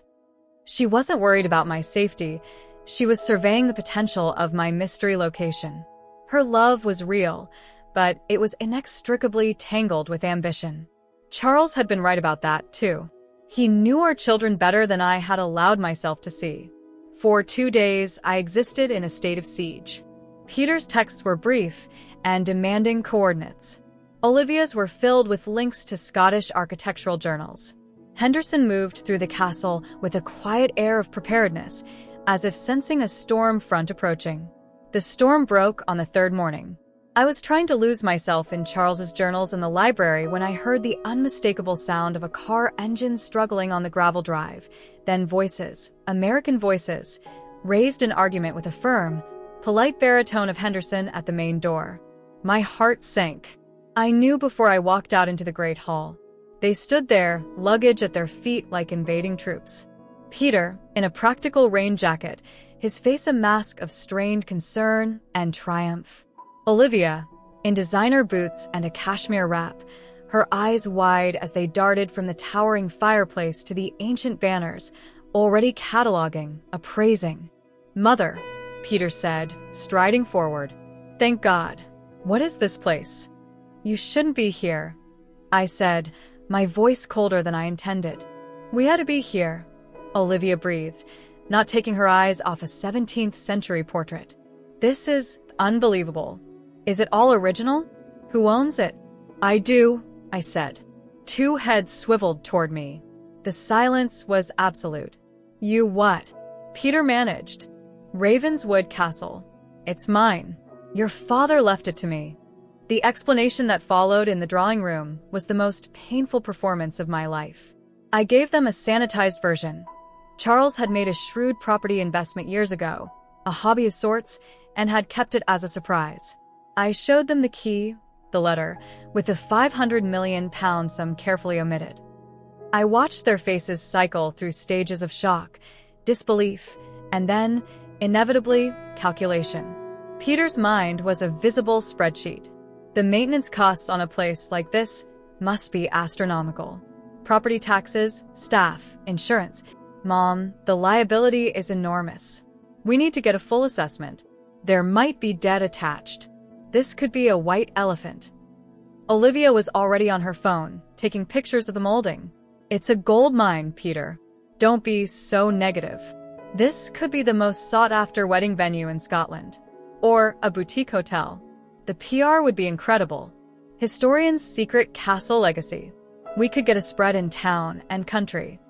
S1: She wasn't worried about my safety. She was surveying the potential of my mystery location. Her love was real, but it was inextricably tangled with ambition. Charles had been right about that, too. He knew our children better than I had allowed myself to see. For 2 days, I existed in a state of siege. Peter's texts were brief and demanding coordinates. Olivia's were filled with links to Scottish architectural journals. Henderson moved through the castle with a quiet air of preparedness, as if sensing a storm front approaching. The storm broke on the third morning. I was trying to lose myself in Charles's journals in the library when I heard the unmistakable sound of a car engine struggling on the gravel drive. Then voices, American voices, raised an argument with a firm, polite baritone of Henderson at the main door. My heart sank. I knew before I walked out into the great hall. They stood there, luggage at their feet like invading troops. Peter, in a practical rain jacket, his face a mask of strained concern and triumph. Olivia, in designer boots and a cashmere wrap, her eyes wide as they darted from the towering fireplace to the ancient banners, already cataloging, appraising. "Mother," Peter said, striding forward. "Thank God. What is this place?" "You shouldn't be here," I said, my voice colder than I intended. We had to be here, Olivia breathed, not taking her eyes off a 17th century portrait. This is unbelievable. Is it all original? Who owns it? I do, I said. Two heads swiveled toward me. The silence was absolute. You what? Peter managed. Ravenswood Castle. It's mine. Your father left it to me. The explanation that followed in the drawing room was the most painful performance of my life. I gave them a sanitized version. Charles had made a shrewd property investment years ago, a hobby of sorts, and had kept it as a surprise. I showed them the key, the letter, with the £500 million sum carefully omitted. I watched their faces cycle through stages of shock, disbelief, and then, inevitably, calculation. Peter's mind was a visible spreadsheet. The maintenance costs on a place like this must be astronomical. Property taxes, staff, insurance. Mom, the liability is enormous. We need to get a full assessment. There might be debt attached. This could be a white elephant. Olivia was already on her phone, taking pictures of the molding. It's a gold mine, Peter. Don't be so negative. This could be the most sought-after wedding venue in Scotland. Or a boutique hotel. The PR would be incredible. Historians' secret castle legacy. We could get a spread in town and country.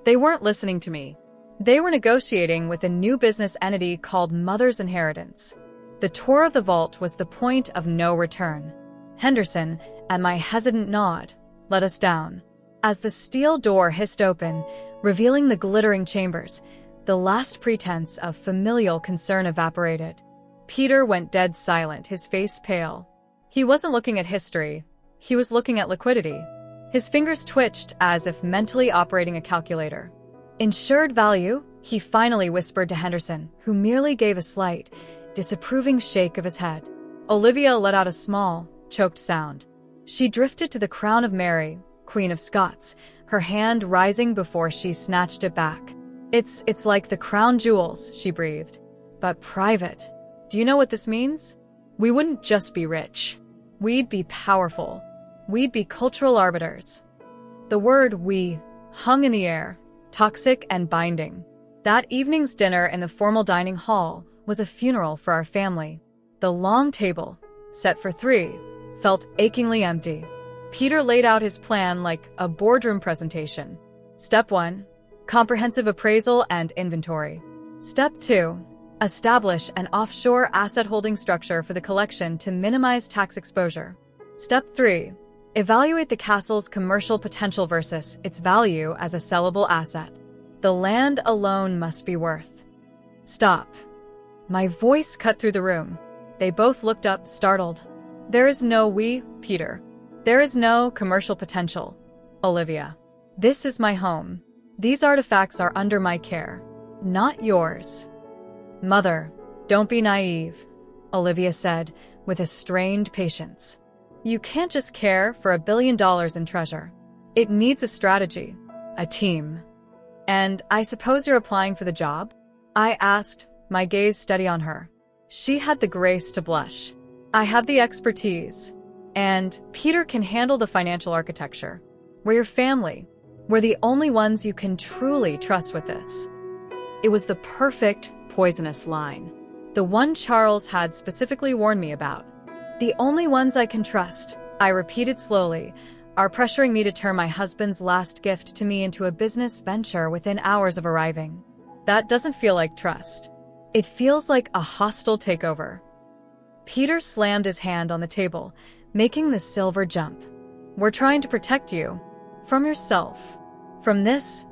S1: They weren't listening to me. They were negotiating with a new business entity called Mother's Inheritance. The tour of the vault was the point of no return. Henderson, at my hesitant nod, let us down. As the steel door hissed open, revealing the glittering chambers, the last pretense of familial concern evaporated. Peter went dead silent, his face pale. He wasn't looking at history. He was looking at liquidity. His fingers twitched as if mentally operating a calculator. Insured value? He finally whispered to Henderson, who merely gave a slight, disapproving shake of his head. Olivia let out a small, choked sound. She drifted to the crown of Mary, Queen of Scots, her hand rising before she snatched it back. It's like the crown jewels, she breathed. But private. Do you know what this means? We wouldn't just be rich. We'd be powerful. We'd be cultural arbiters. The word "we" hung in the air, toxic and binding. That evening's dinner in the formal dining hall was a funeral for our family. The long table, set for 3, felt achingly empty. Peter laid out his plan like a boardroom presentation. Step 1, comprehensive appraisal and inventory. Step 2, establish an offshore asset holding structure for the collection to minimize tax exposure. Step 3, evaluate the castle's commercial potential versus its value as a sellable asset. The land alone must be worth. Stop. My voice cut through the room. They both looked up, startled. There is no we, Peter. There is no commercial potential, Olivia. This is my home. These artifacts are under my care, not yours. Mother, don't be naive, Olivia said with a strained patience. You can't just care for $1 billion in treasure. It needs a strategy, a team. And I suppose you're applying for the job? I asked, my gaze steady on her. She had the grace to blush. I have the expertise. And Peter can handle the financial architecture. We're your family. We're the only ones you can truly trust with this. It was the perfect, poisonous line. The one Charles had specifically warned me about. The only ones I can trust, I repeated slowly, are pressuring me to turn my husband's last gift to me into a business venture within hours of arriving. That doesn't feel like trust. It feels like a hostile takeover. Peter slammed his hand on the table, making the silver jump. We're trying to protect you. From yourself. From this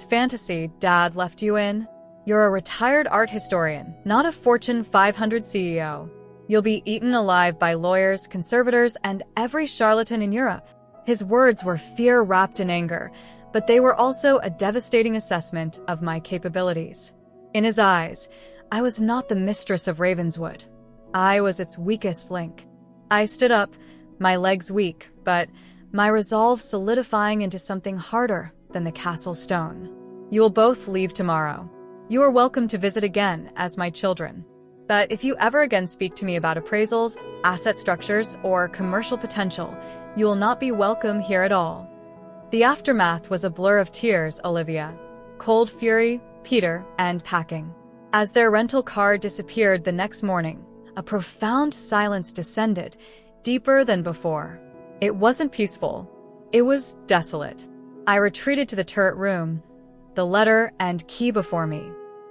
S1: fantasy Dad left you in. You're a retired art historian, not a Fortune 500 CEO. You'll be eaten alive by lawyers, conservators, and every charlatan in Europe. His words were fear wrapped in anger, but they were also a devastating assessment of my capabilities. In his eyes, I was not the mistress of Ravenswood. I was its weakest link. I stood up, my legs weak, but my resolve solidifying into something harder than the castle stone. You will both leave tomorrow. You are welcome to visit again as my children. But if you ever again speak to me about appraisals, asset structures, or commercial potential, you will not be welcome here at all. The aftermath was a blur of tears, Olivia, cold fury, Peter, and packing. As their rental car disappeared the next morning, a profound silence descended, deeper than before. It wasn't peaceful. It was desolate. I retreated to the turret room, the letter and key before me.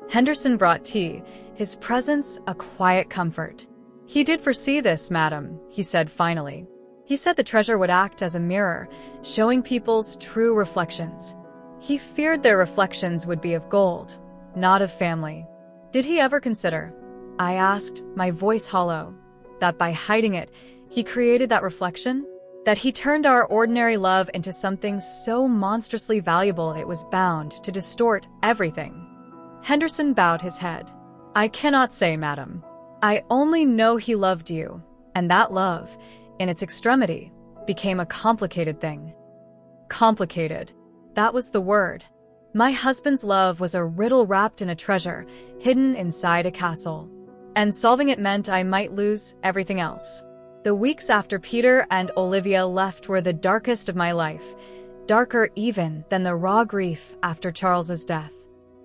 S1: Henderson brought tea, his presence a quiet comfort. "He did foresee this, madam," he said finally. He said the treasure would act as a mirror, showing people's true reflections. He feared their reflections would be of gold, not of family. "Did he ever consider," I asked, my voice hollow, "that by hiding it, he created that reflection? That he turned our ordinary love into something so monstrously valuable it was bound to distort everything?" Henderson bowed his head. "I cannot say, madam. I only know he loved you, and that love, in its extremity, became a complicated thing." Complicated. That was the word. My husband's love was a riddle wrapped in a treasure, hidden inside a castle. And solving it meant I might lose everything else. The weeks after Peter and Olivia left were the darkest of my life, darker even than the raw grief after Charles's death.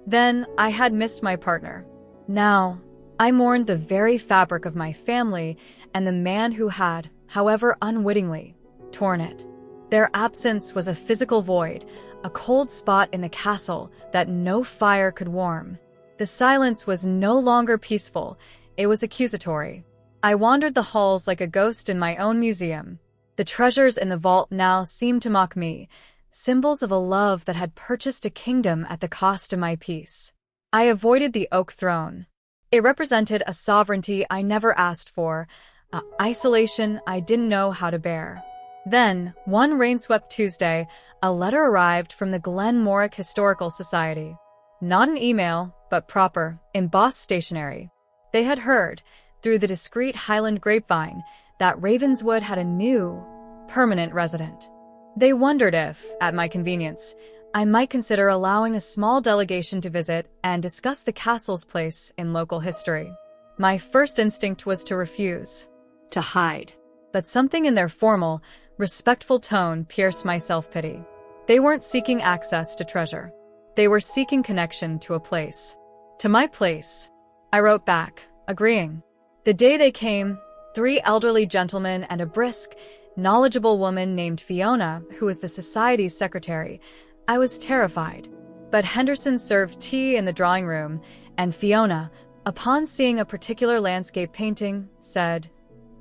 S1: Then I had missed my partner. Now I mourned the very fabric of my family and the man who had, however unwittingly, torn it. Their absence was a physical void, a cold spot in the castle that no fire could warm. The silence was no longer peaceful, it was accusatory. I wandered the halls like a ghost in my own museum. The treasures in the vault now seemed to mock me, symbols of a love that had purchased a kingdom at the cost of my peace. I avoided the oak throne. It represented a sovereignty I never asked for, an isolation I didn't know how to bear. Then, one rain-swept Tuesday, a letter arrived from the Glen Morrick Historical Society. Not an email, but proper, embossed stationery. They had heard, through the discreet Highland grapevine, that Ravenswood had a new, permanent resident. They wondered if, at my convenience, I might consider allowing a small delegation to visit and discuss the castle's place in local history. My first instinct was to refuse.
S2: To hide.
S1: But something in their formal, respectful tone pierced my self-pity. They weren't seeking access to treasure. They were seeking connection to a place. To my place. I wrote back, agreeing. The day they came, 3 elderly gentlemen and a brisk, knowledgeable woman named Fiona, who was the society's secretary. I was terrified. But Henderson served tea in the drawing room, and Fiona, upon seeing a particular landscape painting, said,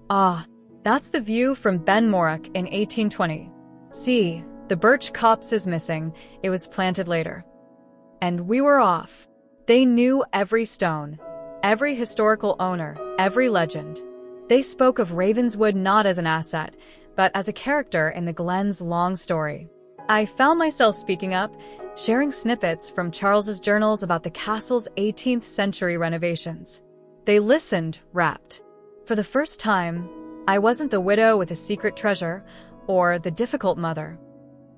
S1: "Ah, that's the view from Ben Morrick in 1820. See, the birch copse is missing, it was planted later." And we were off. They knew every stone, every historical owner, every legend. They spoke of Ravenswood not as an asset, but as a character in the Glen's long story. I found myself speaking up, sharing snippets from Charles's journals about the castle's 18th century renovations. They listened, rapt. For the first time, I wasn't the widow with a secret treasure, or the difficult mother.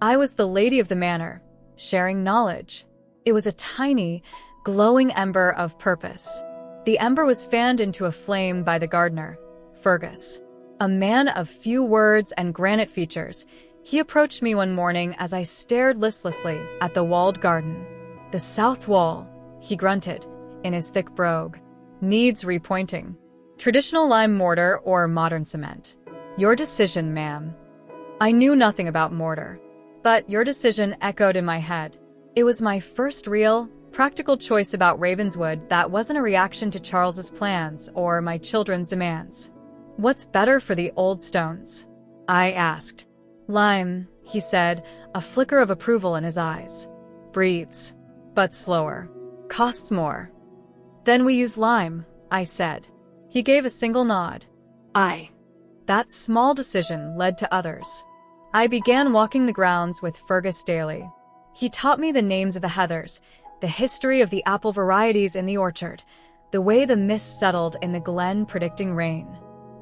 S1: I was the lady of the manor, sharing knowledge. It was a tiny, glowing ember of purpose. The ember was fanned into a flame by the gardener, Fergus. A man of few words and granite features, he approached me one morning as I stared listlessly at the walled garden. "The south wall," he grunted, in his thick brogue, "needs repointing. Traditional lime mortar or modern cement. Your decision, ma'am." I knew nothing about mortar, but your decision echoed in my head. It was my first real, practical choice about Ravenswood that wasn't a reaction to Charles's plans or my children's demands. "What's better for the old stones?" I asked. "Lime," he said, a flicker of approval in his eyes. "Breathes, but slower. Costs more." "Then we use lime," I said. He gave a single nod. That small decision led to others. I began walking the grounds with Fergus daily. He taught me the names of the heathers, the history of the apple varieties in the orchard, the way the mist settled in the glen predicting rain.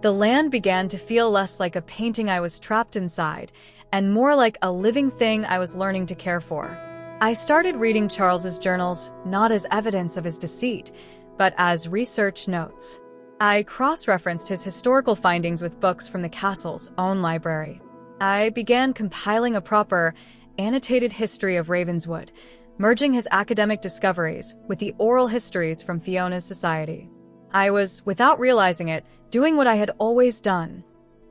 S1: The land began to feel less like a painting I was trapped inside, and more like a living thing I was learning to care for. I started reading Charles's journals not as evidence of his deceit, but as research notes. I cross-referenced his historical findings with books from the castle's own library. I began compiling a proper, annotated history of Ravenswood, merging his academic discoveries with the oral histories from Fiona's society. I was, without realizing it, doing what I had always done: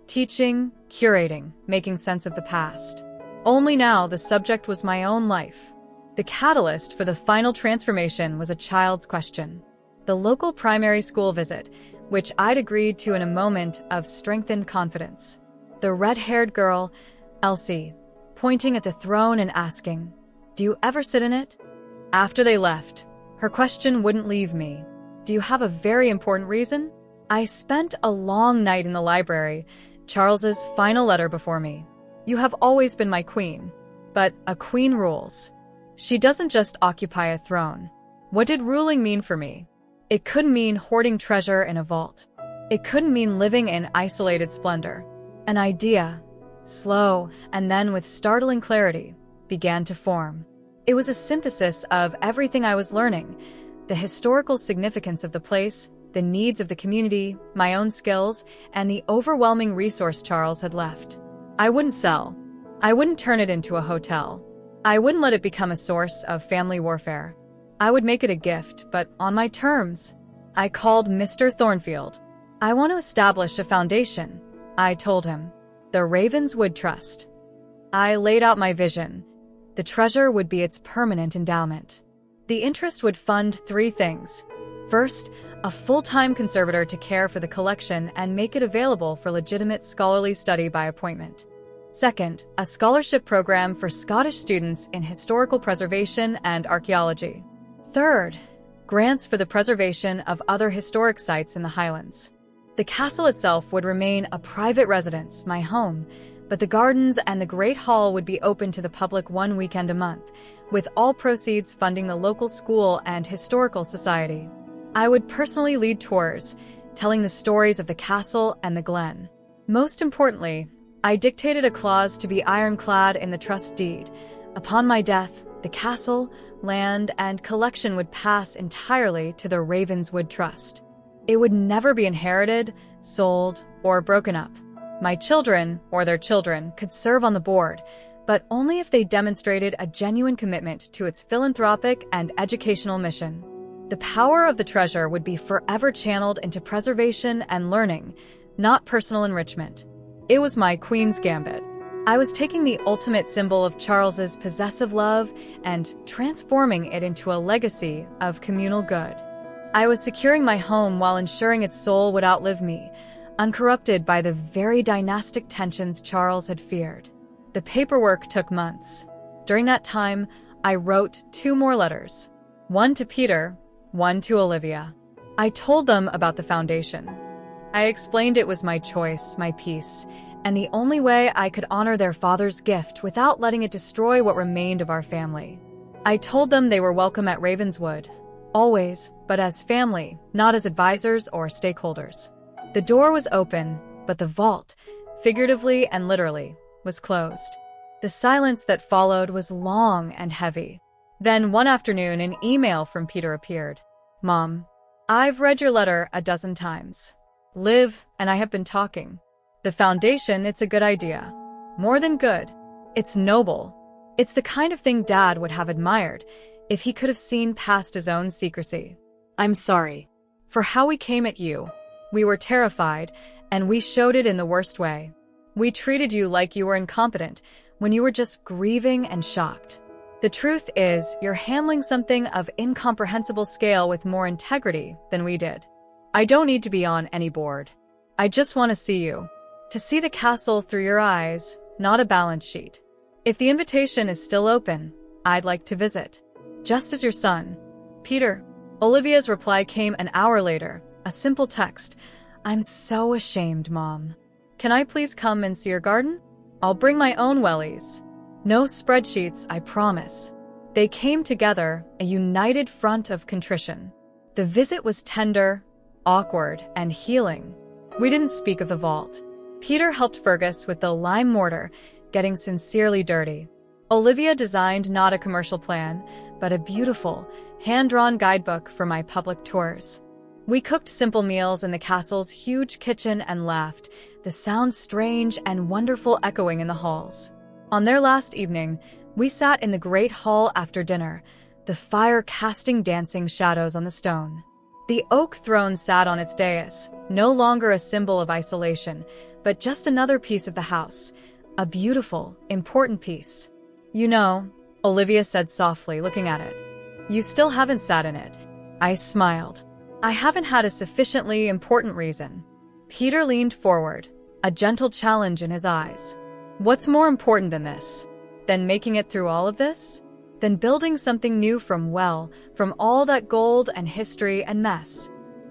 S1: teaching, curating, making sense of the past. Only now the subject was my own life. The catalyst for the final transformation was a child's question. The local primary school visit, which I'd agreed to in a moment of strengthened confidence. The red-haired girl, Elsie, pointing at the throne and asking, "Do you ever sit in it?" After they left, her question wouldn't leave me. "Do you have a very important reason?" I spent a long night in the library, Charles's final letter before me. "You have always been my queen, but a queen rules. She doesn't just occupy a throne." What did ruling mean for me? It could mean hoarding treasure in a vault. It couldn't mean living in isolated splendor. An idea, slow and then with startling clarity, began to form. It was a synthesis of everything I was learning: the historical significance of the place, the needs of the community, my own skills, and the overwhelming resource Charles had left. I wouldn't sell. I wouldn't turn it into a hotel. I wouldn't let it become a source of family warfare. I would make it a gift, but on my terms. I called Mr. Thornfield. "I want to establish a foundation," I told him. "The Ravenswood Trust." I laid out my vision. The treasure would be its permanent endowment. The interest would fund 3 things. First, a full-time conservator to care for the collection and make it available for legitimate scholarly study by appointment. Second, a scholarship program for Scottish students in historical preservation and archaeology. Third, grants for the preservation of other historic sites in the Highlands. The castle itself would remain a private residence, my home, but the gardens and the Great Hall would be open to the public 1 weekend a month, with all proceeds funding the local school and historical society. I would personally lead tours, telling the stories of the castle and the glen. Most importantly, I dictated a clause to be ironclad in the trust deed. Upon my death, the castle, land, and collection would pass entirely to the Ravenswood Trust. It would never be inherited, sold, or broken up. My children, or their children, could serve on the board, but only if they demonstrated a genuine commitment to its philanthropic and educational mission. The power of the treasure would be forever channeled into preservation and learning, not personal enrichment. It was my queen's gambit. I was taking the ultimate symbol of Charles's possessive love and transforming it into a legacy of communal good. I was securing my home while ensuring its soul would outlive me, uncorrupted by the very dynastic tensions Charles had feared. The paperwork took months. During that time, I wrote 2 more letters. One to Peter, one to Olivia. I told them about the foundation. I explained it was my choice, my peace, and the only way I could honor their father's gift without letting it destroy what remained of our family. I told them they were welcome at Ravenswood, always, but as family, not as advisors or stakeholders. The door was open, but the vault, figuratively and literally, was closed. The silence that followed was long and heavy. Then one afternoon, an email from Peter appeared. "Mom, I've read your letter a dozen times. Liv and I have been talking. The foundation, it's a good idea. More than good. It's noble. It's the kind of thing Dad would have admired if he could have seen past his own secrecy.
S2: I'm sorry
S1: For how we came at you. We were terrified, and we showed it in the worst way. We treated you like you were incompetent when you were just grieving and shocked. The truth is, you're handling something of incomprehensible scale with more integrity than we did. I don't need to be on any board. I just want to see you. To see the castle through your eyes, not a balance sheet. If the invitation is still open, I'd like to visit. Just as your son, Peter." Olivia's reply came an hour later, a simple text. "I'm so ashamed, Mom. Can I please come and see your garden? I'll bring my own wellies. No spreadsheets, I promise." They came together, a united front of contrition. The visit was tender, awkward, and healing. We didn't speak of the vault. Peter helped Fergus with the lime mortar, getting sincerely dirty. Olivia designed not a commercial plan, but a beautiful, hand-drawn guidebook for my public tours. We cooked simple meals in the castle's huge kitchen and laughed, the sounds strange and wonderful echoing in the halls. On their last evening, We sat in the great hall after dinner, the fire casting dancing shadows on the stone. The oak throne sat on its dais, no longer a symbol of isolation, but just another piece of the house, a beautiful, important piece. You know, Olivia said softly, looking at it. You still haven't sat in it. I smiled. I haven't had a sufficiently important reason. Peter leaned forward, a gentle challenge in his eyes. What's more important than this? Than making it through all of this? Than building something new from all that gold and history and mess?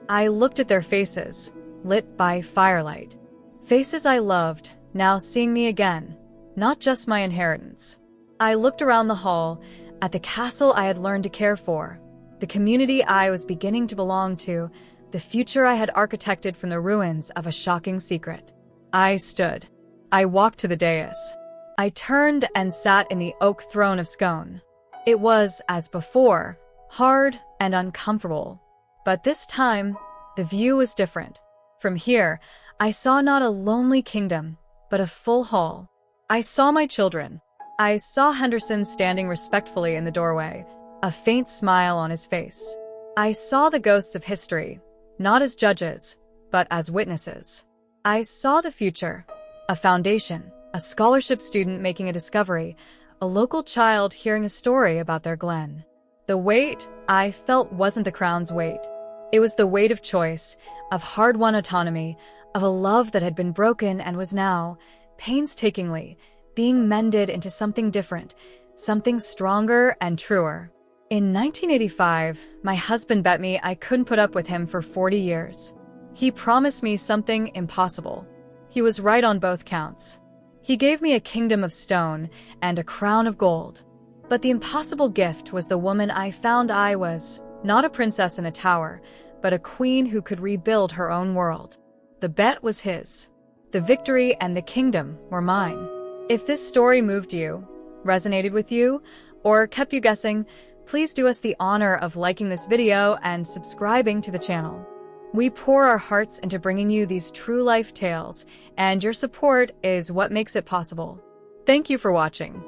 S1: I looked at their faces, lit by firelight. Faces I loved, now seeing me again, not just my inheritance. I looked around the hall, at the castle I had learned to care for, the community I was beginning to belong to, the future I had architected from the ruins of a shocking secret. I stood. I walked to the dais. I turned and sat in the oak throne of scone. It was, as before, hard and uncomfortable. But this time, the view was different. From here, I saw not a lonely kingdom, but a full hall. I saw my children. I saw Henderson standing respectfully in the doorway, a faint smile on his face. I saw the ghosts of history, not as judges, but as witnesses. I saw the future, a foundation, a scholarship student making a discovery, a local child hearing a story about their Glen. The weight I felt wasn't the crown's weight. It was the weight of choice, of hard-won autonomy, of a love that had been broken and was now, painstakingly, being mended into something different, something stronger and truer. In 1985, my husband bet me I couldn't put up with him for 40 years. He promised me something impossible. He was right on both counts. He gave me a kingdom of stone and a crown of gold. But the impossible gift was the woman I found. I was not a princess in a tower, but a queen who could rebuild her own world. The bet was his. The victory and the kingdom were mine. If this story moved you, resonated with you, or kept you guessing, please do us the honor of liking this video and subscribing to the channel. We pour our hearts into bringing you these true life tales, and your support is what makes it possible. Thank you for watching.